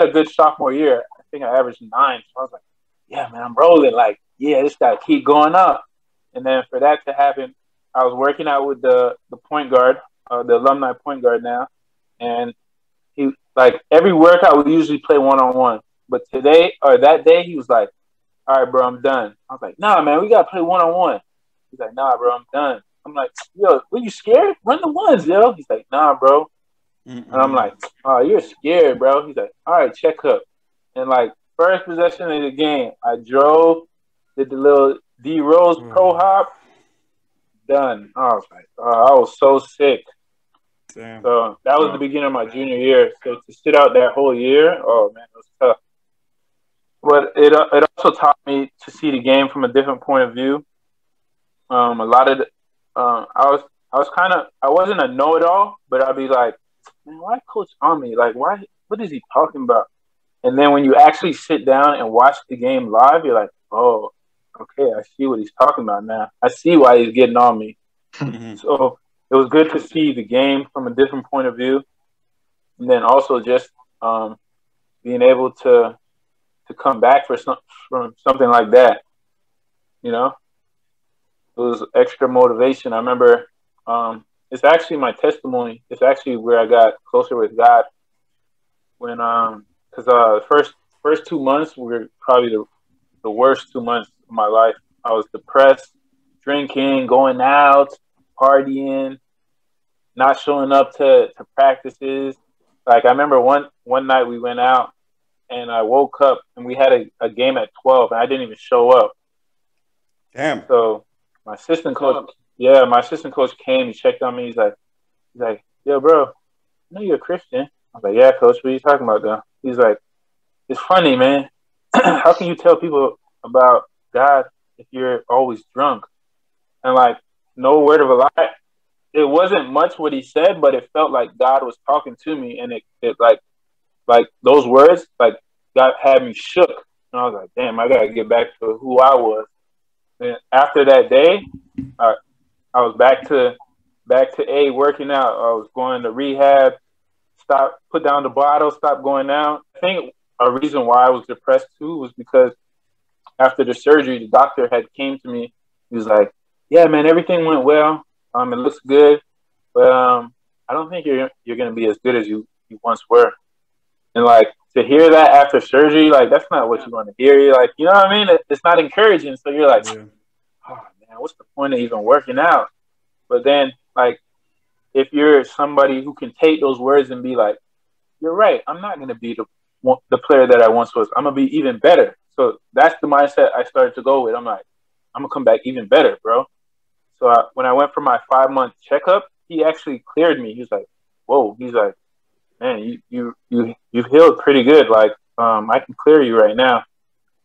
a good sophomore year. I think I averaged 9. So I was like, yeah, man, I'm rolling. Like, yeah, this got to keep going up. And then for that to happen, I was working out with the point guard, the alumni point guard now. And he, like, every workout we usually play one-on-one. But that day, he was like, all right, bro, I'm done. I was like, nah, man, we got to play one-on-one. He's like, nah, bro, I'm done. I'm like, yo, were you scared? Run the ones, yo. He's like, nah, bro. And I'm like, oh, you're scared, bro. He's like, all right, check up. And, like, first possession of the game, I drove, did the little D Rose pro hop, done. I was like, I was so sick. Damn. So that was the beginning of my junior year. So to sit out that whole year, oh, man, it was tough. But it also taught me to see the game from a different point of view. A lot of I wasn't a know-it-all, but I'd be like, man, why coach on me? Like, what is he talking about? And then when you actually sit down and watch the game live, you're like, oh, okay, I see what he's talking about now. I see why he's getting on me. So it was good to see the game from a different point of view, and then also just being able to come back from something like that. You know, it was extra motivation. I remember it's actually my testimony. It's actually where I got closer with God when because first 2 months were probably the worst 2 months of my life. I was depressed, drinking, going out, partying, not showing up to practices. Like I remember one night we went out and I woke up and we had a game at 12 and I didn't even show up. Damn. So my assistant coach came, he checked on me, he's like, yo, bro, I know you're a Christian. I was like, yeah, coach, what are you talking about though? He's like, it's funny, man. How can you tell people about God if you're always drunk? And like, no word of a lie. It wasn't much what he said, but it felt like God was talking to me, and it like those words, like God had me shook. And I was like, damn, I gotta get back to who I was. And after that day, I was back to working out. I was going to rehab, put down the bottle, stop going out. I think a reason why I was depressed too was because after the surgery, the doctor had came to me. He was like, yeah, man, everything went well. It looks good, but I don't think you're gonna be as good as you once were. And like to hear that after surgery, like that's not what you want to hear. You're like, you know what I mean? It's not encouraging. So you're like, oh man, what's the point of even working out? But then like if you're somebody who can take those words and be like, you're right, I'm not gonna be the player that I once was. I'm gonna be even better. So that's the mindset I started to go with. I'm like, I'm gonna come back even better, bro. So when I went for my 5-month checkup, he actually cleared me. He's like, whoa. He's like, man, you've healed pretty good. Like, I can clear you right now.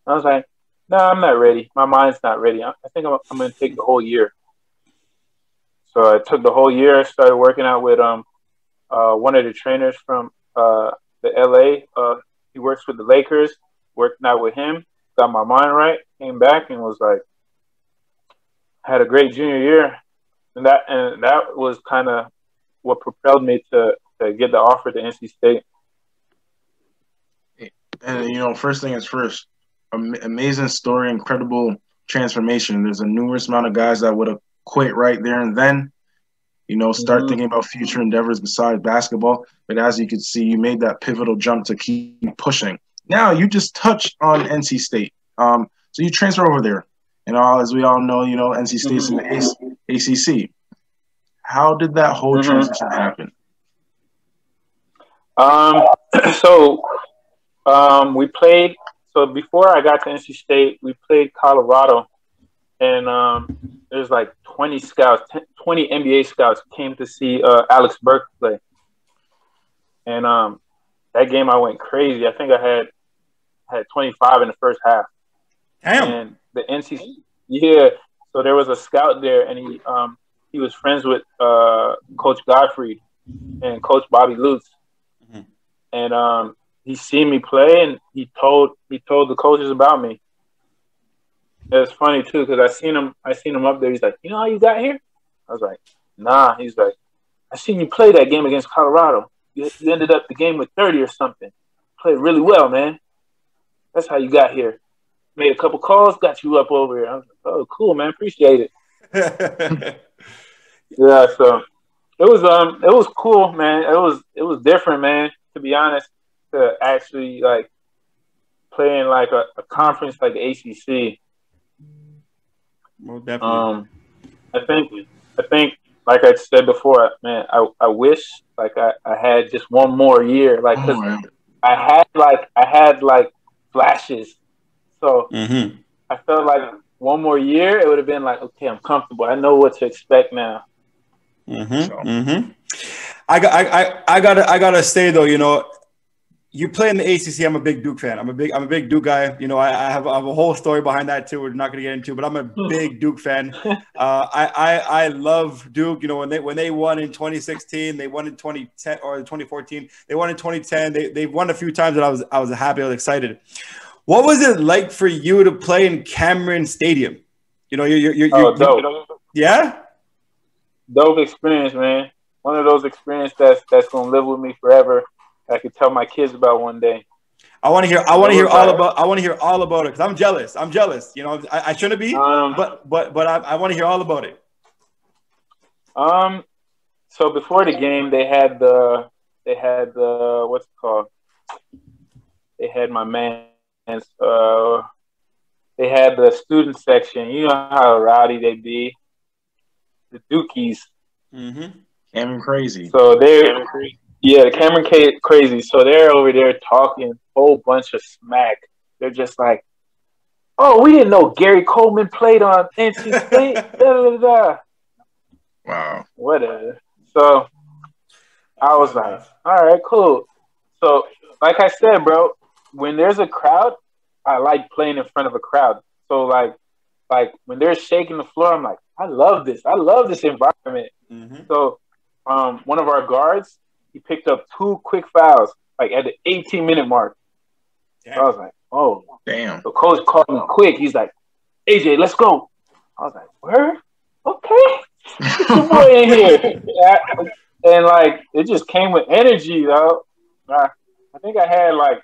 I was like, no, I'm not ready. My mind's not ready. I think I'm going to take the whole year. So I took the whole year. Started working out with one of the trainers from the LA. He works with the Lakers. Working out with him. Got my mind right. Came back and was like, had a great junior year, and that was kind of what propelled me to get the offer to NC State. And you know, first thing is first. Amazing story, incredible transformation. There's a numerous amount of guys that would have quit right there and then. You know, start thinking about future endeavors besides basketball. But as you can see, you made that pivotal jump to keep pushing. Now you just touched on NC State. So you transfer over there. And as we all know, you know, NC State's in the ACC. How did that whole transition happen? We played. So before I got to NC State, we played Colorado, and there's like 20 NBA scouts came to see Alex Burke play. And that game I went crazy. I think I had 25 in the first half. Damn. And the NC, yeah. So there was a scout there, and he was friends with Coach Godfrey and Coach Bobby Lutz, and he seen me play, and he told the coaches about me. It was funny too because I seen him up there. He's like, you know how you got here? I was like, nah. He's like, I seen you play that game against Colorado. You ended up the game with 30 or something. Played really well, man. That's how you got here. Made a couple calls, got you up over here. I was like, oh, cool, man. Appreciate it. Yeah, so it was cool, man. It was different, man, to be honest, to actually like play in like a conference like the ACC. Well, definitely. I think like I said before, man, I wish like I had just one more year, like cause I had like flashes. So I felt like one more year, it would have been like, okay, I'm comfortable. I know what to expect now. I gotta say though, you know, you play in the ACC. I'm a big Duke fan. I'm a big Duke guy. You know, I have a whole story behind that too. We're not gonna get into, but I'm a big Duke fan. I love Duke. You know, when they won in 2016, they won in 2010 or 2014. They won in 2010. They won a few times, and I was happy. I was excited. What was it like for you to play in Cameron Stadium? You know, you're dope. Yeah. dope experience, man. One of those experiences that's gonna live with me forever. I could tell my kids about one day. I want to hear. I want to hear all about. I want to hear all about it because I'm jealous. I'm jealous. You know, I shouldn't be, but I want to hear all about it. So before the game, they had the what's it called? They had my man's. They had the student section. You know how rowdy they be. The Dookies. Mm-hmm. Cameron crazy. So they're the Cameron crazy. So they're over there talking a whole bunch of smack. They're just like, "Oh, we didn't know Gary Coleman played on NC State." Da, da, da, da. Wow. Whatever. So I was like, "All right, cool." So, like I said, bro, when there's a crowd, I like playing in front of a crowd. So like when they're shaking the floor, I'm like, I love this. I love this environment. Mm-hmm. So one of our guards, he picked up 2 quick fouls, like at the 18-minute mark. So I was like, oh. Damn. So coach called me quick. He's like, AJ, let's go. I was like, where? Okay. Get your boy in here. And like, it just came with energy, though. I think I had like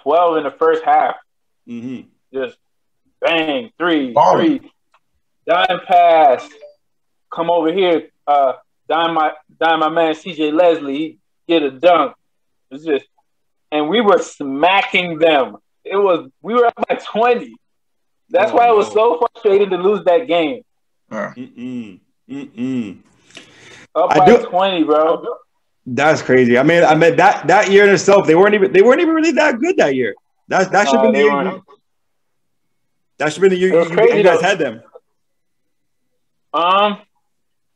12 in the first half. Mm-hmm. Just bang, three, dime pass. Come over here, dime my man CJ Leslie. He get a dunk. It's just, and we were smacking them. We were up by 20. That's why it was so frustrating to lose that game. Up by 20, bro. That's crazy. I mean that year in itself, they weren't even really that good that year. That should have been the year. That should have been the year you guys had them.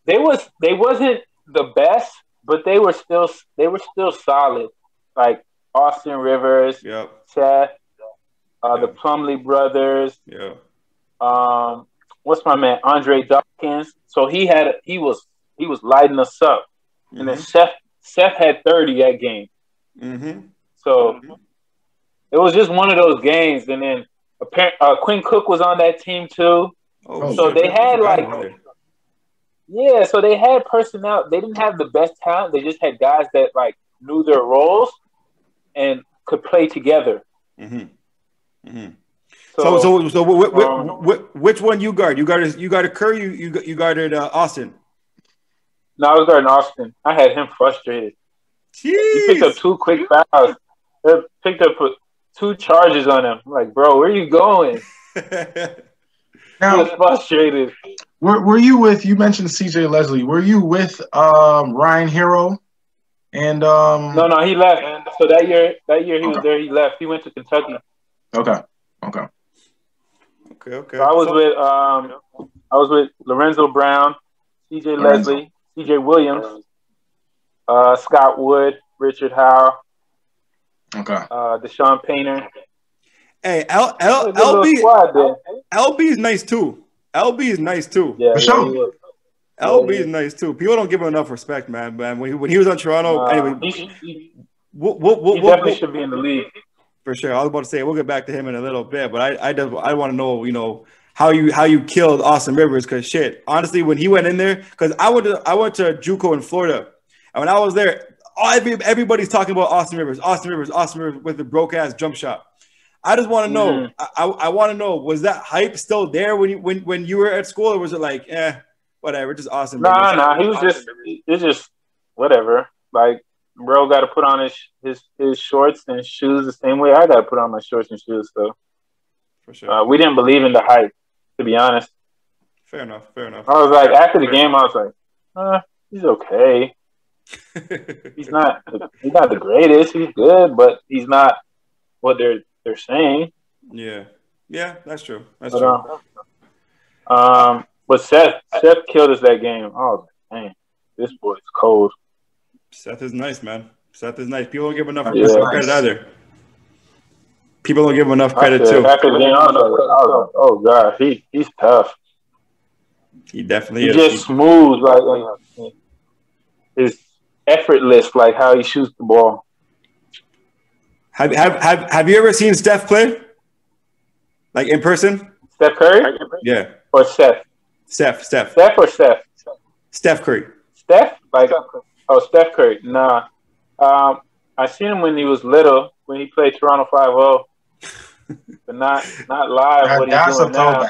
They wasn't the best, but they were still solid. Like Austin Rivers, Seth, the Plumlee brothers. Yeah. What's my man Andre Dawkins? So he was lighting us up, and then Seth had 30 that game. Mm-hmm. So it was just one of those games, and then Quinn Cook was on that team too. So they had so they had personnel. They didn't have the best talent. They just had guys that like knew their roles and could play together. Mm-hmm. Mm-hmm. So which one you guard? You guarded Curry. You guarded Austin. No, I was guarding Austin. I had him frustrated. Jeez. He picked up 2 quick fouls. They picked up 2 charges on him. I'm like, bro, where are you going? Now, he was frustrated. Were you with? You mentioned CJ Leslie. Were you with Ryan Hero? And No, he left. So that year he was there. He left. He went to Kentucky. Okay. So I was with Lorenzo Brown, CJ Leslie, CJ Williams, Scott Wood, Richard Howe. Okay. Deshaun Painter. Hey, LB is nice too. LB is nice too. Yeah, for sure. LB is nice too. People don't give him enough respect, man. When he was on Toronto, anyway, he definitely should be in the league for sure. I was about to say we'll get back to him in a little bit, but I want to know, how you killed Austin Rivers, because shit, honestly, when he went in there, because I went to JUCO in Florida, and when I was there, everybody's talking about Austin Rivers with the broke ass jump shot. I just want to know. I want to know, was that hype still there when you were at school, or was it like, whatever, just Austin Rivers? Nah, he was just whatever. Like, bro, got to put on his shorts and shoes the same way I got to put on my shorts and shoes. So, for sure, we didn't believe in the hype, to be honest. Fair enough. I was like, after the game, I was like, he's okay. He's not the greatest. He's good, but he's not what they're saying. Yeah, that's true. That's true. But Seth killed us that game. I was like, dang, this boy's cold. Seth is nice, man. Seth is nice. People don't give enough credit either. People don't give him enough credit too. After the game, I was like, oh god, he's tough. He definitely is. He's just smooth, like it's effortless, like how he shoots the ball. Have you ever seen Steph play? Like in person? Steph Curry? Yeah. Or Seth? Steph. Steph or Seth? Steph Curry. Steph? Like, oh, Steph Curry. Nah. I seen him when he was little, when he played Toronto 5-0, but not live. What he's doing now?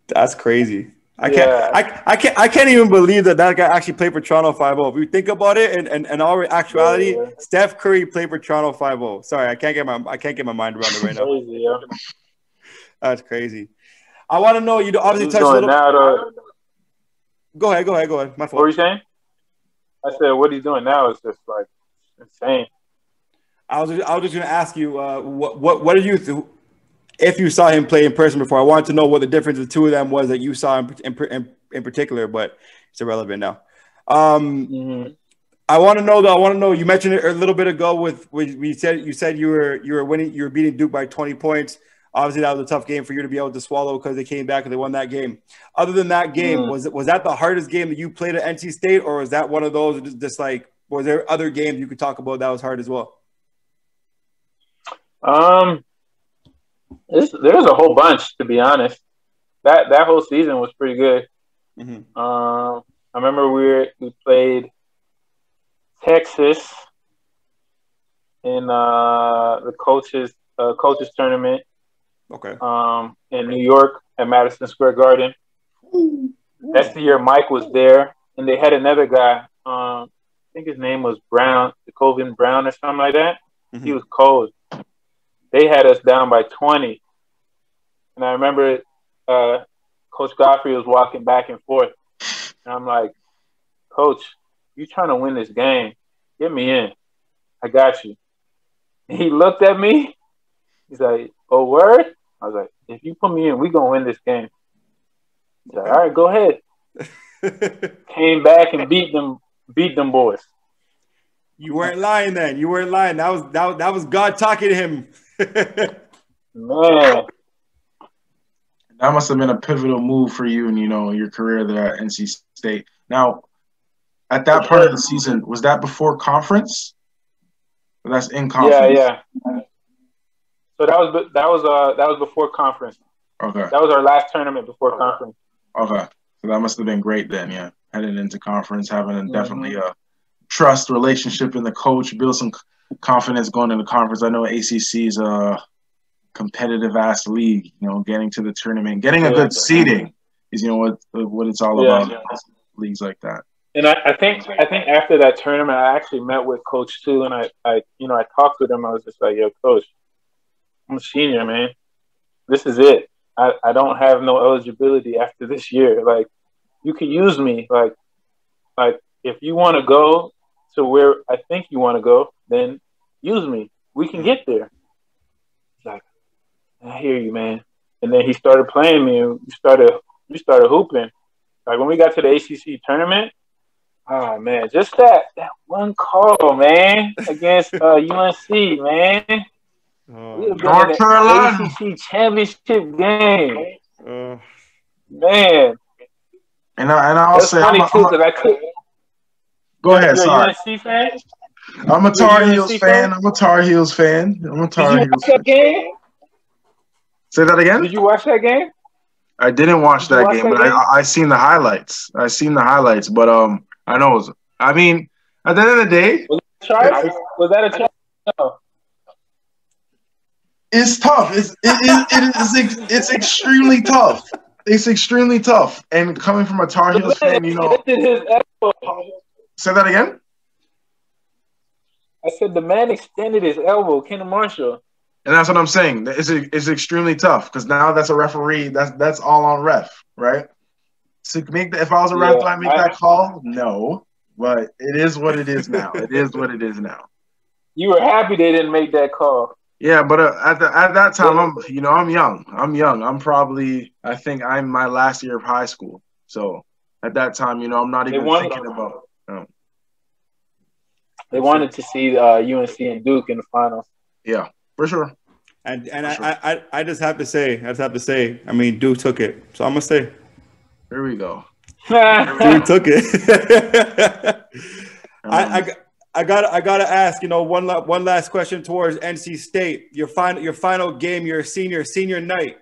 That's crazy. I can't even believe that guy actually played for Toronto 5-0. If you think about it, and all actuality, Steph Curry played for Toronto 5-0. Sorry, I can't get my mind around it right now. Crazy, yeah. That's crazy. I want to know. You obviously touched a little. Go ahead. My fault. What were you saying? I said what he's doing now is just like insane. I was just gonna ask you what did you if you saw him play in person before. I wanted to know what the difference of the two of them was that you saw in particular, but it's irrelevant now. I want to know though. I want to know. You mentioned it a little bit ago with you said you were winning. You were beating Duke by 20 points. Obviously, that was a tough game for you to be able to swallow because they came back and they won that game. Other than that game, was that the hardest game that you played at NC State, or was that one of those just like? Was there other games you could talk about that was hard as well? There's a whole bunch, to be honest. That whole season was pretty good. I remember we played Texas in the coaches tournament. Okay. In New York at Madison Square Garden. That's the year Mike was there, and they had another guy. I think his name was Brown, Jacobian Brown or something like that. He was cold. They had us down by 20. And I remember Coach Godfrey was walking back and forth. And I'm like, Coach, you trying to win this game. Get me in. I got you. And he looked at me. He's like, oh, word? I was like, if you put me in, we going to win this game. He's like, all right, go ahead. Came back and beat them boys. You weren't lying then. You weren't lying. That was God talking to him. Man. That must have been a pivotal move for you and, your career there at NC State. Now, at that part of the season, was that before conference? Or that's in conference? Yeah. So that was before conference. Okay. That was our last tournament before conference. Okay. So that must have been great then, yeah. Heading into conference, having definitely a trust relationship in the coach, build some confidence going into conference. I know ACC is a competitive-ass league, getting to the tournament. Getting a good seeding is, what it's all about, leagues like that. And I think after that tournament, I actually met with Coach too, and I talked with him. I was just like, yo, Coach, I'm a senior, man. This is it. I don't have no eligibility after this year. Like, you can use me. Like if you want to go to where I think you want to go, then use me. We can get there. He's like, I hear you, man. And then he started playing me, and we started hooping. Like, when we got to the ACC tournament, oh, man, just that one call, man, against UNC, man. North Carolina ACC championship game, man. And I'll say, funny too, because I could. Go ahead, sorry. UNC fan? I'm a Tar Heels fan. I'm a Tar Heels fan. Did you watch that game? Say that again. Did you watch that game? I didn't watch that game, but I seen the highlights. But I know. At the end of the day, was that a try? No. It's tough. It's extremely tough. It's extremely tough. And coming from a Tar Heels fan, Say that again? I said the man extended his elbow, Ken Marshall. And that's what I'm saying. It's extremely tough because now that's a referee. That's all on ref, right? So if I was a ref, do I make that call? No. But it is what it is now. It is what it is now. You were happy they didn't make that call. Yeah, but at that time, I'm young. I think I'm my last year of high school. So at that time, I'm not even thinking about. They wanted to see UNC and Duke in the finals. Yeah, for sure. And I just have to say, Duke took it. So I'm gonna say. Here we go. Duke took it. I gotta ask, one last question towards NC State. Your final game, your senior night.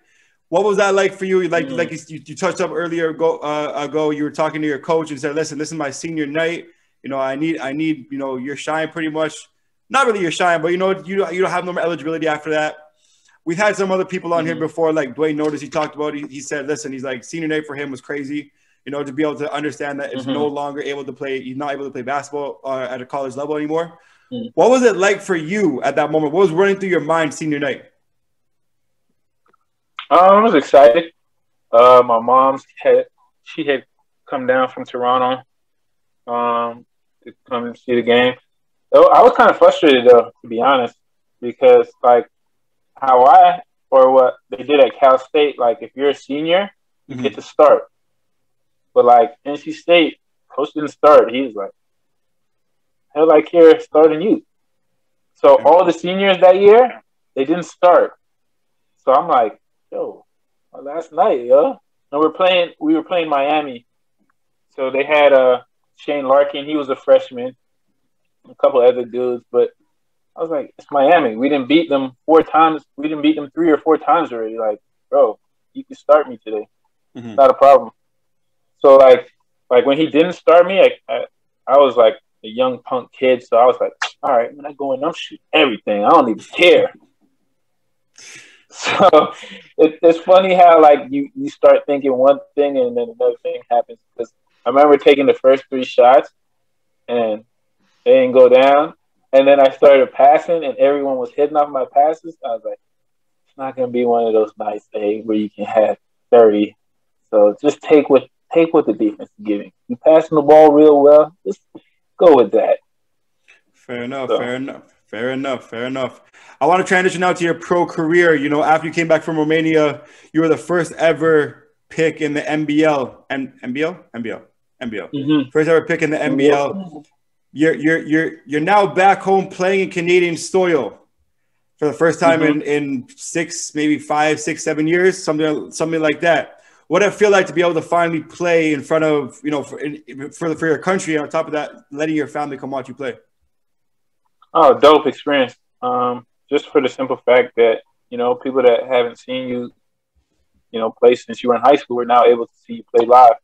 What was that like for you? Like you touched up earlier ago, you were talking to your coach and said, listen, this is my senior night. You know, I need, you know, your shine pretty much. Not really your shine, but, you know, you don't have no more eligibility after that. We've had some other people on here before, like Dwayne Notice. He talked about, he said, listen, he's like, senior night for him was crazy. You know, to be able to understand that it's no longer able to play, he's not able to play basketball at a college level anymore. What was it like for you at that moment? What was running through your mind senior night? I was excited. My mom had come down from Toronto to come and see the game. So I was kind of frustrated though, to be honest, because like what they did at Cal State, like if you're a senior, you get to start. But like NC State, coach didn't start. He was like, hell, like here starting you. So all the seniors that year, they didn't start. So I'm like, yo, last night, yo. And we were playing Miami. So they had Shane Larkin, he was a freshman, a couple other dudes, but I was like, it's Miami. We didn't beat them 4 times. We didn't beat them 3 or 4 times already. Like, bro, you can start me today. It's not a problem. So like when he didn't start me, I was like a young punk kid. So I was like, all right, when I go in, I'm shooting everything. I don't even care. So it's funny how like you start thinking one thing and then another thing happens. Because I remember taking the first 3 shots and they didn't go down. And then I started passing and everyone was hitting off my passes. I was like, it's not going to be one of those nights where you can have 30. So just take what the defense is giving. You passing the ball real well, just go with that. Fair enough. I want to transition now to your pro career. You know, after you came back from Romania, you were the first ever pick in the NBL. First ever pick in the NBL. You're now back home playing in Canadian soil for the first time in 6, maybe 5, 6, 7 years, something like that. What did it feel like to be able to finally play in front of, you know, for your country, and on top of that, letting your family come watch you play? Oh, dope experience. Just for the simple fact that, you know, people that haven't seen you, you know, play since you were in high school are now able to see you play live.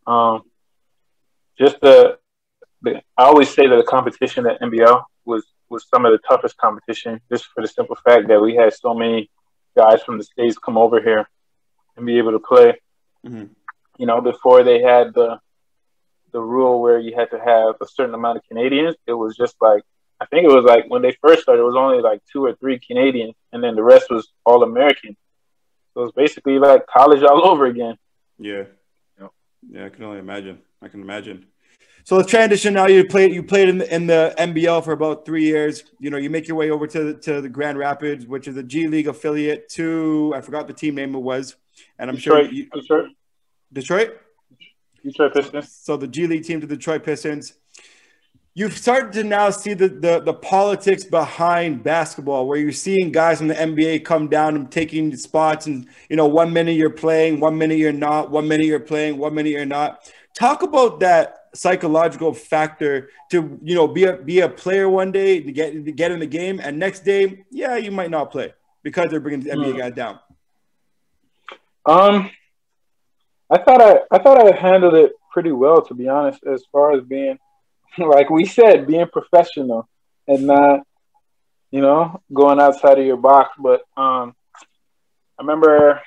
I always say that the competition at NBL was some of the toughest competition, just for the simple fact that we had so many guys from the States come over here and be able to play. You know, before they had the rule where you had to have a certain amount of Canadians, it was just like, I think it was like when they first started, it was only like 2 or 3 Canadians, and then the rest was all American. So it was basically like college all over again. Yeah, I can only imagine. So the transition now, you played in the NBL for about 3 years. You know, you make your way over to the Grand Rapids, which is a G League affiliate to, I forgot the team name it was, and I'm Detroit. sure Detroit Pistons. So the G League team to Detroit Pistons. You've started to now see the politics behind basketball, where you're seeing guys from the NBA come down and taking spots, and, you know, 1 minute you're playing, 1 minute you're not, 1 minute you're playing, 1 minute you're not. Talk about that psychological factor to, you know, be a player one day to get in the game, and next day, yeah, you might not play because they're bringing the NBA guys down. I thought I handled it pretty well, to be honest, as far as being, like we said, being professional and not, you know, going outside of your box. But I remember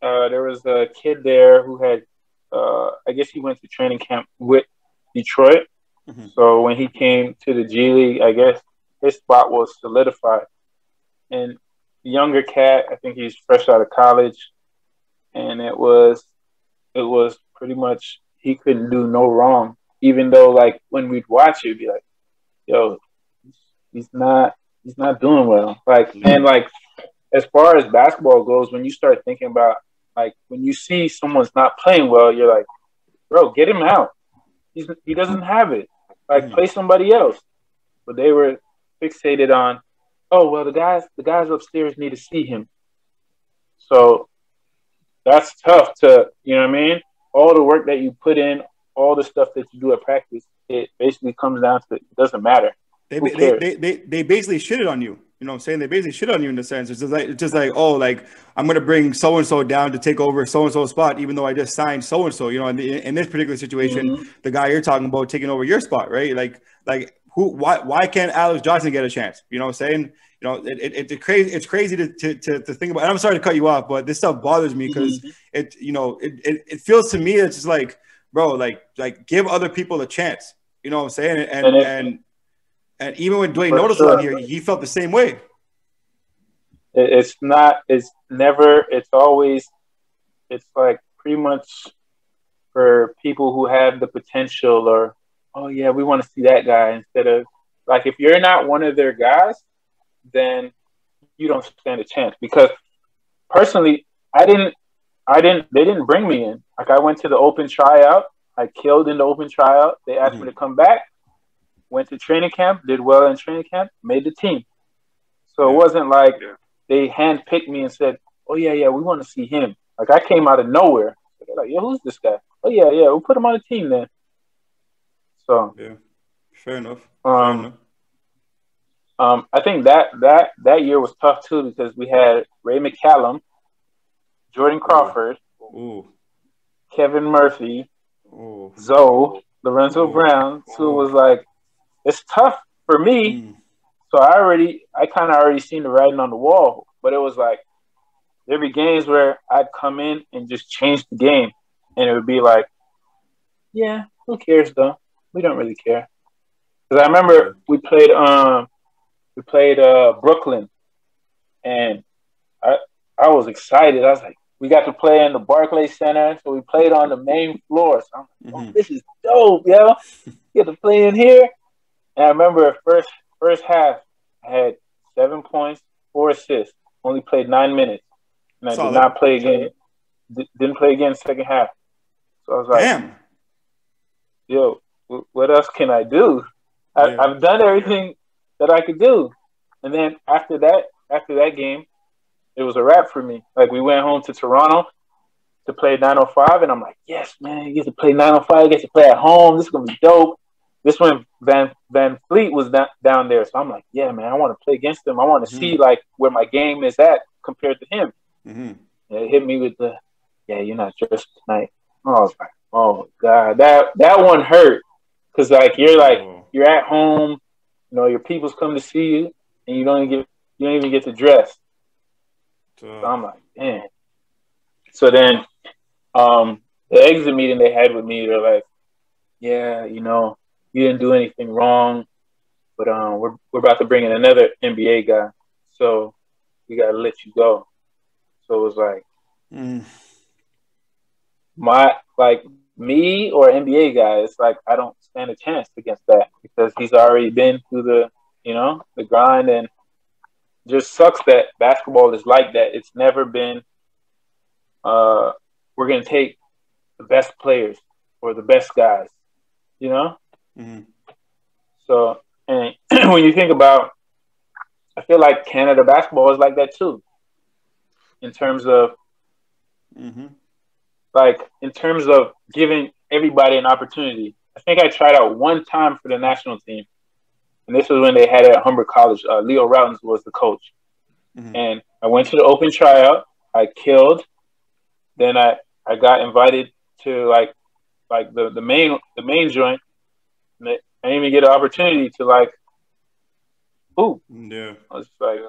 there was a kid there who had, I guess he went to training camp with Detroit. So when he came to the G League, I guess his spot was solidified. And the younger cat, I think he's fresh out of college, and it was pretty much, he couldn't do no wrong. Even though, like, when we'd watch it, it'd be like, yo, he's not doing well. Like, and like, as far as basketball goes, when you start thinking about, like, when you see someone's not playing well, you're like, bro, get him out. He doesn't have it. Like, play somebody else. But they were fixated on, oh, well, the guys upstairs need to see him. So that's tough to, you know what I mean? All the work that you put in, all the stuff that you do at practice, it basically comes down to, it doesn't matter. They basically shitted on you. You know what I'm saying? They basically shit on you in the sense. It's just like, oh, like I'm gonna bring so and so down to take over so and so spot, even though I just signed so and so. You know, in this particular situation, the guy you're talking about taking over your spot, right? Like who? Why can't Alex Johnson get a chance? You know what I'm saying? You know, it's crazy to think about. And I'm sorry to cut you off, but this stuff bothers me because it feels to me it's just like, bro, like give other people a chance. You know what I'm saying? And even when Dwayne Notice on here, he felt the same way. It's not. It's never. It's always. It's like pretty much for people who have the potential, or oh yeah, we want to see that guy, instead of like if you're not one of their guys, then you don't stand a chance. Because personally, I didn't. They didn't bring me in. Like I went to the open tryout. I killed in the open tryout. They asked me to come back. Went to training camp, did well in training camp, made the team. So it wasn't like they handpicked me and said, oh, yeah, we want to see him. Like, I came out of nowhere. They're like, yeah, who's this guy? Oh, yeah, we'll put him on the team then. So. Yeah, fair enough. I think that year was tough, too, because we had Ray McCallum, Jordan Crawford, Kevin Murphy, Zoe, Lorenzo Brown, who was like, it's tough for me. So I kind of already seen the writing on the wall, but it was like there'd be games where I'd come in and just change the game, and it would be like, yeah, who cares though? We don't really care. Because I remember we played Brooklyn, and I was excited. I was like, we got to play in the Barclays Center, so we played on the main floor. So I'm like, oh, this is dope, yo. Get to play in here. And I remember first half, I had 7 points, 4 assists. Only played 9 minutes, and I did not play again. Didn't play again second half. So I was like, damn, yo, what else can I do? I've done everything that I could do. And then after that game, it was a wrap for me. Like we went home to Toronto to play 905, and I'm like, yes, man, you get to play 905, you get to play at home. This is gonna be dope. This one, Van Fleet was down there. So I'm like, yeah, man, I want to play against him. I want to see, like, where my game is at compared to him. And it hit me with you're not dressed tonight. I was like, oh, God. That one hurt. Because, like, you're at home. You know, your people's come to see you, and you don't even get to dress. So I'm like, man. So then the exit meeting they had with me, they're like, yeah, you know, you didn't do anything wrong, but we're about to bring in another NBA guy, so we gotta let you go. So it was like me or NBA guy, it's like I don't stand a chance against that because he's already been through the grind, and just sucks that basketball is like that. It's never been we're gonna take the best players or the best guys, you know? So, and when you think about, I feel like Canada basketball is like that too, in terms of, in terms of giving everybody an opportunity. I think I tried out one time for the national team, and this was when they had it at Humber College. Leo Routins was the coach, and I went to the open tryout. I killed. Then I got invited to like the main joint. I didn't even get an opportunity to hoop. Yeah. I was like,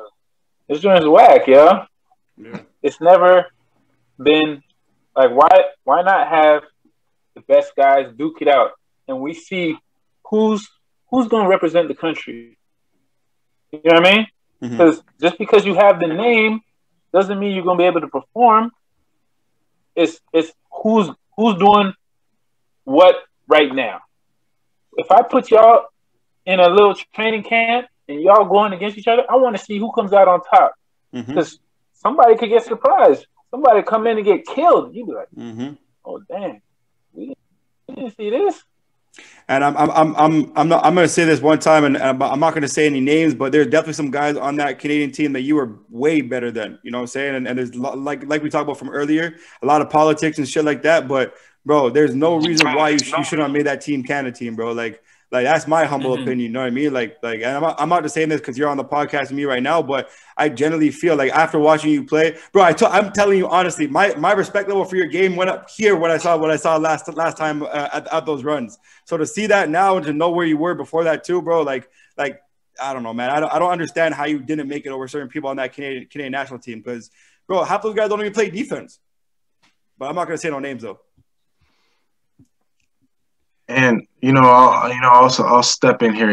this joint's whack, yeah. It's never been like, why not have the best guys duke it out, and we see who's going to represent the country. You know what I mean? Because just because you have the name doesn't mean you're going to be able to perform. It's who's doing what right now. If I put y'all in a little training camp and y'all going against each other, I want to see who comes out on top. Because somebody could get surprised. Somebody come in and get killed. You'd be like, oh damn, we didn't see this. And I'm going to say this one time, and I'm not going to say any names, but there's definitely some guys on that Canadian team that you were way better than. You know what I'm saying? And there's like we talked about from earlier, a lot of politics and shit like that. But bro, there's no reason why you should not have made that Team Canada team, bro. Like Like, that's my humble opinion. You know what I mean? Like, and I'm not just saying this because you're on the podcast with me right now, but I generally feel like after watching you play, bro, I'm telling you honestly, my respect level for your game went up here when I saw what I saw last time at those runs. So to see that now and to know where you were before that too, bro, like I don't know, man. I don't understand how you didn't make it over certain people on that Canadian national team because, bro, half those guys don't even play defense. But I'm not gonna say no names though. And I'll step in here.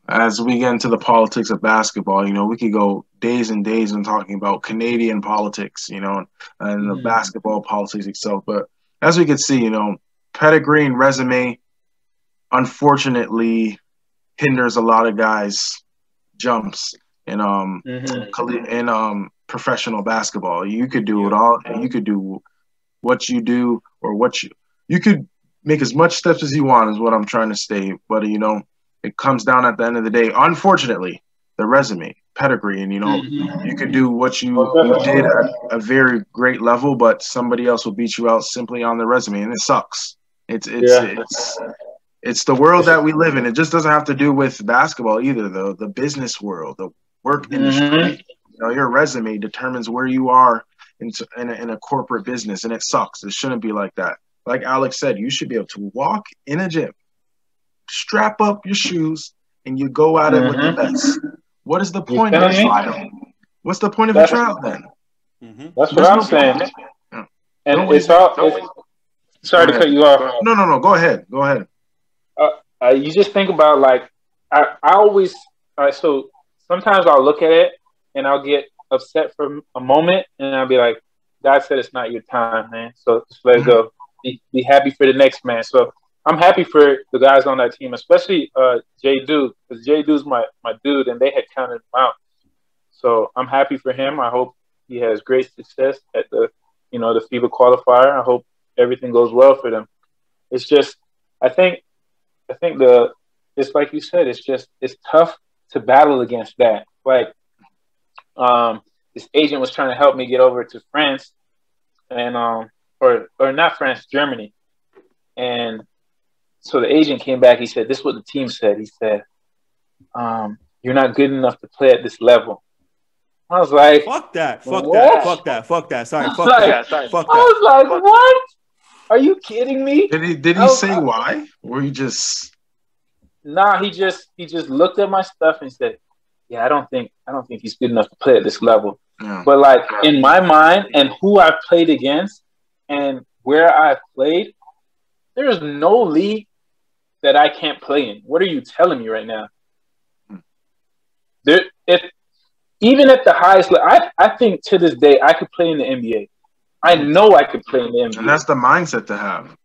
As we get into the politics of basketball, we could go days and days on talking about Canadian politics, and the basketball politics itself. But as we can see, pedigree and resume, unfortunately, hinders a lot of guys' jumps in professional basketball. You could do it all, and you could do what you do or you could make as much steps as you want is what I'm trying to say. But, it comes down at the end of the day, unfortunately, the resume, pedigree. And, you could do what you did at a very great level, but somebody else will beat you out simply on the resume. And it sucks. It's the world that we live in. It just doesn't have to do with basketball either, though. The business world, the work industry, your resume determines where you are in a corporate business. And it sucks. It shouldn't be like that. Like Alex said, you should be able to walk in a gym, strap up your shoes, and you go at it with the best. What is the point of a trial? What's the point of a trial then? That's what I'm saying. Yeah. And it's sorry to cut you off. No. Go ahead. You just think about, like, I always so sometimes I'll look at it and I'll get upset for a moment and I'll be like, God said it's not your time, man. So just let it go. Be happy for the next man. So I'm happy for the guys on that team, especially J. Dude, because J. Dude's my dude, and they had counted him out. So I'm happy for him. I hope he has great success at the FIBA qualifier. I hope everything goes well for them. It's just, I think just like you said, it's tough to battle against that. Like, this agent was trying to help me get over to France, and or not France, Germany. And so the agent came back. He said, this is what the team said. He said, you're not good enough to play at this level. I was like, fuck that. Sorry, fuck that. I was like, what? Are you kidding me? Did he say why? Or he just... Nah, he just looked at my stuff and said, yeah, I don't think he's good enough to play at this level. Yeah. But, like, in my mind and who I've played against and where I've played, there's no league that I can't play in. What are you telling me right now? Even at the highest level, I think to this day I could play in the NBA. I know I could play in the NBA. And that's the mindset to have.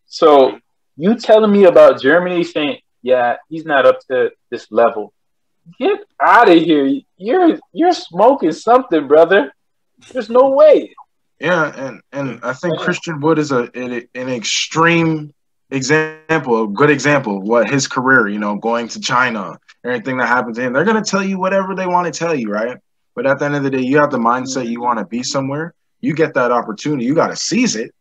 So you telling me about Germany saying, yeah, he's not up to this level. Get out of here. You're smoking something, brother. There's no way. Yeah, and I think Christian Wood is an extreme example, a good example of what his career, going to China, everything that happened to him. They're going to tell you whatever they want to tell you, right? But at the end of the day, you have the mindset you want to be somewhere. You get that opportunity. You got to seize it.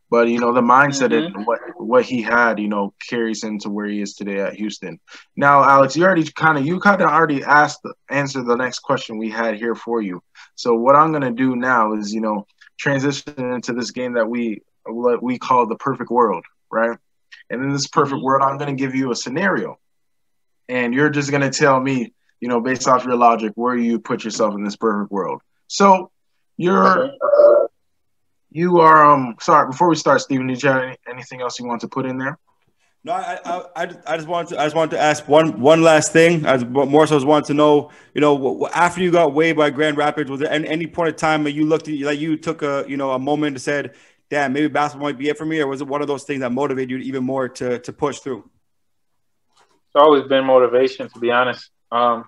But, the mindset and what he had, carries him to where he is today at Houston. Now, Alex, you kind of already answered the next question we had here for you. So what I'm going to do now is, transition into this game that we call the perfect world, right? And in this perfect world, I'm going to give you a scenario. And you're just going to tell me, based off your logic, where you put yourself in this perfect world. So you are sorry, before we start, Steven, did you have anything else you want to put in there? No, I just wanted to ask one last thing. I wanted to know, after you got waived by Grand Rapids, was there any point of time that you looked at, like, you took a moment and said, damn, maybe basketball might be it for me, or was it one of those things that motivated you even more to push through? It's always been motivation, to be honest. For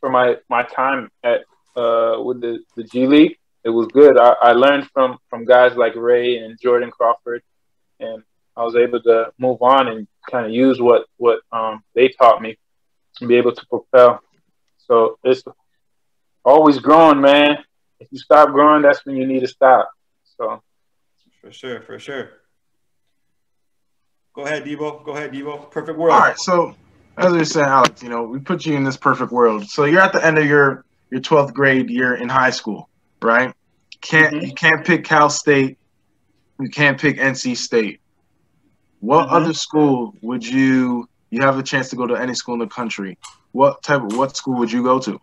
my time at with the G League, it was good. I learned from guys like Ray and Jordan Crawford, and I was able to move on and kind of use what they taught me and be able to propel. So it's always growing, man. If you stop growing, that's when you need to stop. So for sure. Go ahead, Devo. Go ahead, Devo. Perfect All world. right, so as we were saying, Alex, we put you in this perfect world. So you're at the end of your 12th grade year in high school, right? You can't pick Cal State. You can't pick NC State. What other school would you have a chance to go to any school in the country? What school would you go to?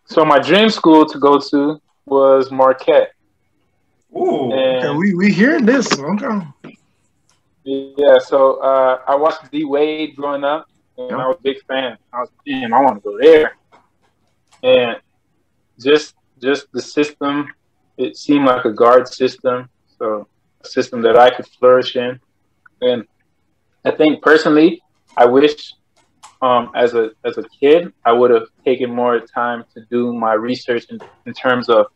So my dream school to go to was Marquette. Ooh. Okay, we hearing this. Okay. Yeah, so I watched D Wade growing up, and I was a big fan. I was, damn, I want to go there. And just the system, it seemed like a guard system, so a system that I could flourish in. And I think personally, I wish as a kid, I would have taken more time to do my research in terms of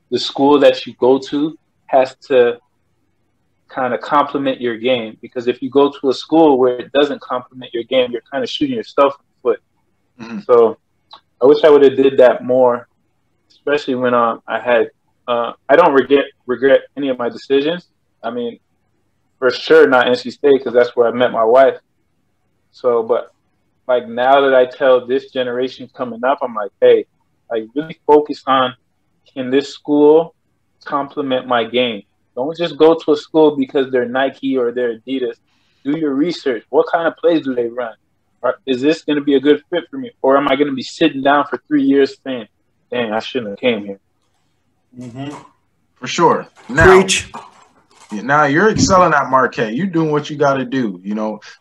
the school that you go to has to kind of complement your game, because if you go to a school where it doesn't complement your game, you're kind of shooting yourself in the foot. So I wish I would have did that more, especially when I had I don't regret any of my decisions. I mean, for sure not NC State, because that's where I met my wife. So, but like now that I tell this generation coming up, I'm like, hey, like really focus on, can this school complement my game? Don't just go to a school because they're Nike or they're Adidas. Do your research. What kind of plays do they run? Or is this going to be a good fit for me? Or am I going to be sitting down for 3 years saying, dang, I shouldn't have came here? For sure. Preach. Now you're excelling at Marquette. You're doing what you got to do.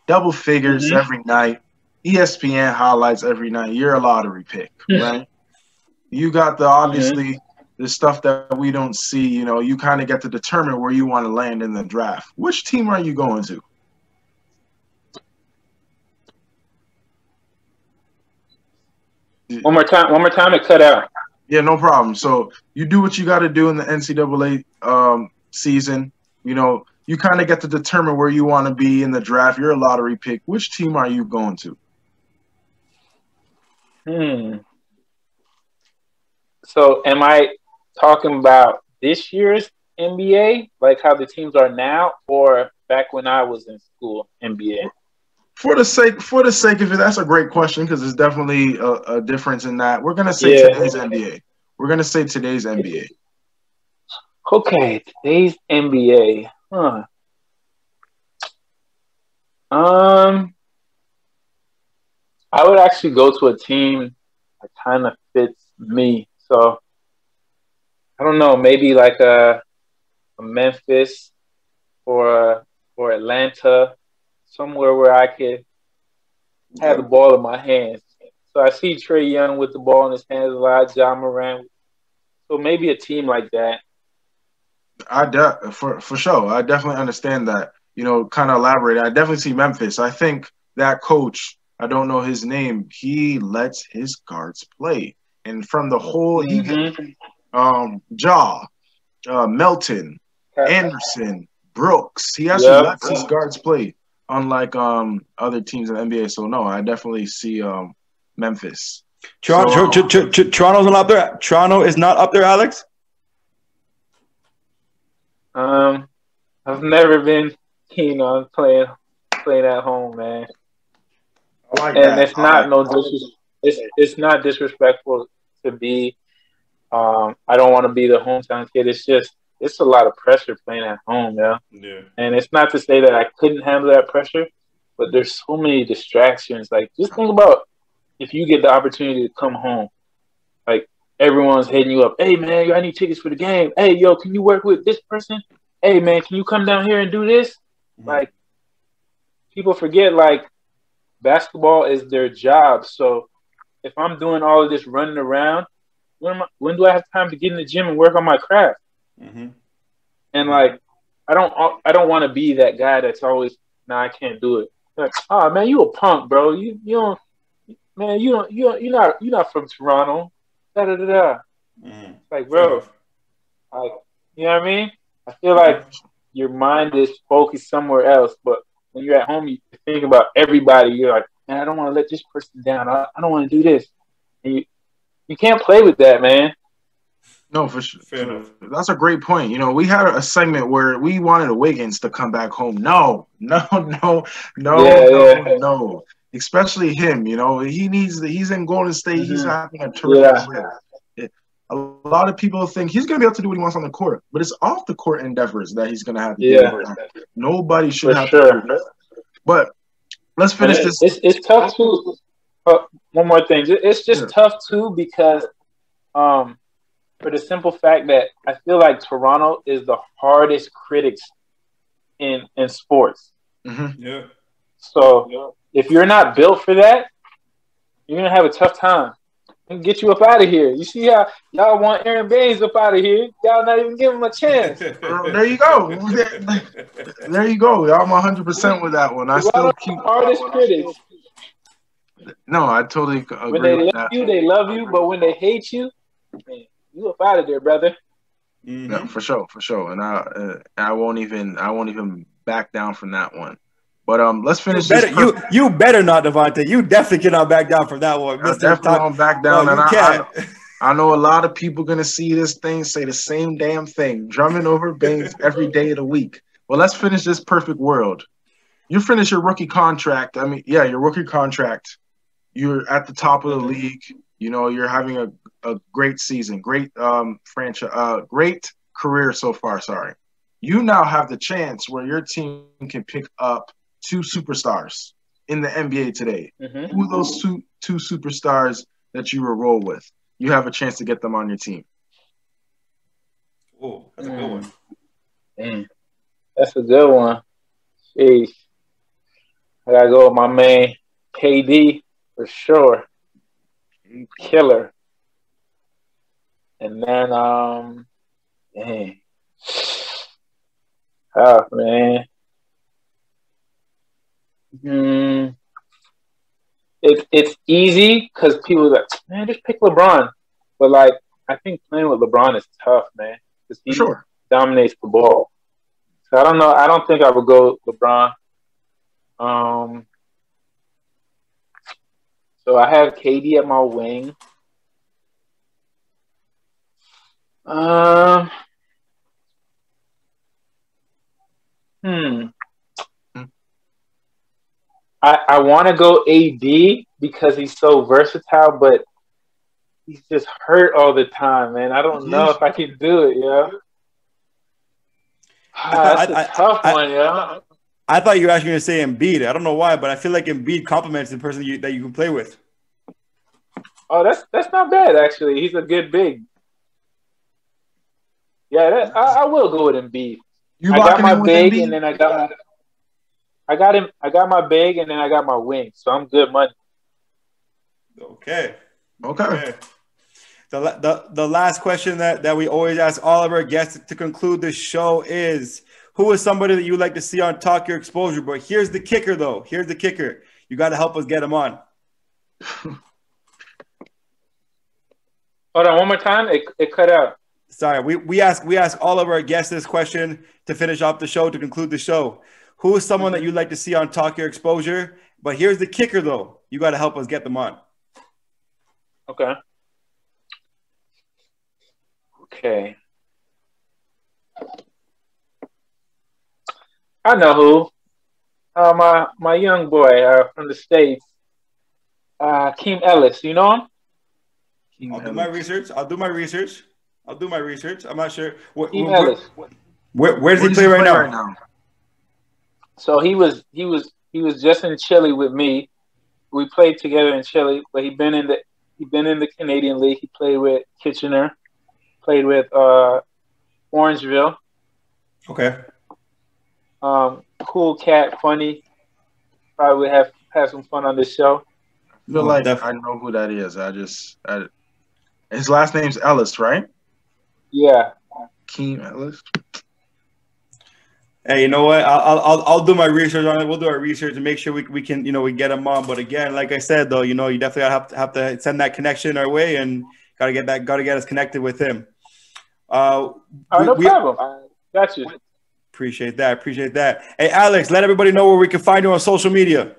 Double figures every night. ESPN highlights every night. You're a lottery pick, right? You got obviously the stuff that we don't see. You kind of get to determine where you want to land in the draft. Which team are you going to? One more time to cut out. Yeah, no problem. So you do what you got to do in the NCAA season. You kind of get to determine where you want to be in the draft. You're a lottery pick. Which team are you going to? So am I talking about this year's NBA, like how the teams are now, or back when I was in school NBA? For the sake of it, that's a great question, because there's definitely a difference in that. We're gonna say today's NBA. We're gonna say today's NBA. Okay, today's NBA. I would actually go to a team that kind of fits me. So I don't know, maybe like a Memphis or Atlanta, somewhere where I could have the ball in my hands. So I see Trae Young with the ball in his hands a lot, Ja Morant. So maybe a team like that. For sure. I definitely understand that. Kind of elaborate. I definitely see Memphis. I think that coach, I don't know his name, he lets his guards play. And from the whole, Melton, Anderson, Brooks, he actually lets his guards play, unlike other teams in the NBA. So no, I definitely see Memphis. Toronto's not up there. Toronto is not up there, Alex. I've never been keen on playing at home, man. I like and that. it's not it's not disrespectful to be. I don't want to be the hometown kid. It's a lot of pressure playing at home, yeah. And it's not to say that I couldn't handle that pressure, but there's so many distractions. Like, just think about if you get the opportunity to come home, like everyone's hitting you up. Hey man, I need tickets for the game. Hey yo, can you work with this person? Hey man, can you come down here and do this? Like, people forget, like, basketball is their job. So if I'm doing all of this running around, when do I have time to get in the gym and work on my craft? And like, I don't want to be that guy that's always, nah, I can't do it. Like, oh man, you a punk, bro. You don't, man. You're not from Toronto. Like, bro, like, you know what I mean? I feel like your mind is focused somewhere else, but when you're at home, you think about everybody. You're like, man, I don't want to let this person down. I don't want to do this. And you can't play with that, man. No, for sure. Fair enough. That's a great point. You know, we had a segment where we wanted Wiggins to come back home. No. Especially him. You know, he's in Golden State. He's having a terrific year. A lot of people think he's going to be able to do what he wants on the court, but it's off the court endeavors that he's going to have to do. Nobody should have to do that. But let's finish this. It's tough too. One more thing. It's just tough too because for the simple fact that I feel like Toronto is the hardest critics in sports. Mm-hmm. Yeah. So if you're not built for that, you're going to have a tough time. And get you up out of here. You see how y'all want Aaron Baines up out of here? Y'all not even give him a chance. There you go. There you go. I'm 100% with that one. I still keep hardest critics. No, I totally agree. When they love you, they love you. But when they hate you, man, you up out of there, brother. Mm-hmm. No, for sure. And I won't even back down from that one. But let's finish this. You better not, Devontae. You definitely cannot back down from that one. I definitely won't back down. No, and I know a lot of people going to see this thing, say the same damn thing. Drumming over Baines every day of the week. Well, let's finish this perfect world. You finish your rookie contract. I mean, yeah, your rookie contract. You're at the top of the league. You know, you're having a great season, great franchise, great career so far. Sorry. You now have the chance where your team can pick up 2 superstars in the NBA today. Mm-hmm. Who are those two superstars that you will roll with? You have a chance to get them on your team. Oh, that's a good one. That's a good one. Jeez. I got to go with my man, KD, for sure. Killer. And then, dang. Oh, man. It's easy because people are like, man, just pick LeBron. But like, I think playing with LeBron is tough, man. Because he dominates the ball. So I don't know. I don't think I would go LeBron. So I have KD at my wing. I want to go AD because he's so versatile, but he's just hurt all the time, man. I don't know if I can do it, yeah. That's a tough one, yeah. I thought you were actually going to say Embiid. I don't know why, but I feel like Embiid complements the person that you can play with. Oh, that's not bad, actually. He's a good big. Yeah, I will go with Embiid. I got my big, and then I got my big, and then I got my wing. So I'm good money. Okay. The last question that we always ask all of our guests to conclude the show is, who is somebody that you would like to see on Talk Your Exposure? But here's the kicker, though. Here's the kicker. You got to help us get him on. Hold on, one more time. It cut out. Sorry, we ask all of our guests this question to finish off the show, to conclude the show. Who is someone that you'd like to see on Talk Your Exposure? But here's the kicker, though. You got to help us get them on. Okay. I know who. My young boy from the States, Keem Ellis. You know him? I'll do my research. I'm not sure. Keem Ellis. Where does he play right now? So he was just in Chile with me. We played together in Chile, but he been in the Canadian League. He played with Kitchener, played with Orangeville. Okay. Cool cat, funny. Probably would have some fun on this show. I feel like I know who that is. His last name's Ellis, right? Yeah. Keem Ellis. Hey, you know what? I'll do my research on it. We'll do our research and make sure we can, we get him on. But again, like I said, though, you definitely have to send that connection our way, and gotta get us connected with him. No problem. I got you. Appreciate that. Hey, Alex, let everybody know where we can find you on social media.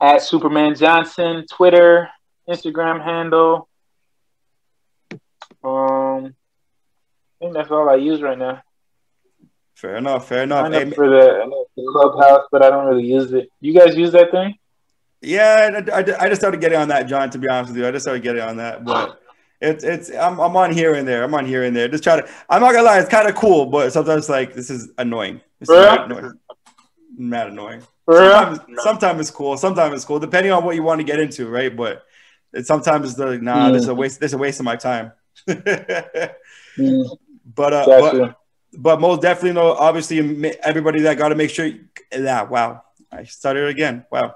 At Superman Johnson, Twitter, Instagram handle. I think that's all I use right now. Fair enough. I know for the Clubhouse, but I don't really use it. You guys use that thing? Yeah, I just started getting on that, John. To be honest with you, I just started getting on that, but I'm on here and there. I'm on here and there. Just try to. I'm not gonna lie, it's kind of cool, but sometimes like this is annoying. This is annoying. Mad annoying. Sometimes it's cool. Sometimes it's cool, depending on what you want to get into, right? But sometimes it's like, nah, this is a waste. This is a waste of my time. But most definitely, no. Obviously, everybody that got to make sure. Wow, I started again. Wow.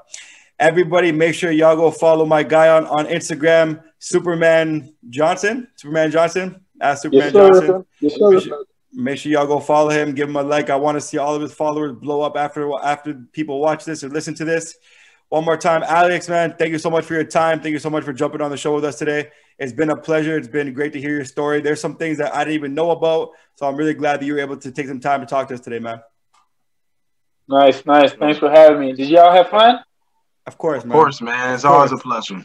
Everybody, make sure y'all go follow my guy on Instagram, Superman Johnson. Superman Johnson. Superman Johnson. Yes, sir. Make sure y'all go follow him. Give him a like. I want to see all of his followers blow up after people watch this or listen to this. One more time, Alex, man, thank you so much for your time. Thank you so much for jumping on the show with us today. It's been a pleasure. It's been great to hear your story. There's some things that I didn't even know about, so I'm really glad that you were able to take some time to talk to us today, man. Nice. Thanks for having me. Did y'all have fun? Of course, man. Of course, man. It's always a pleasure.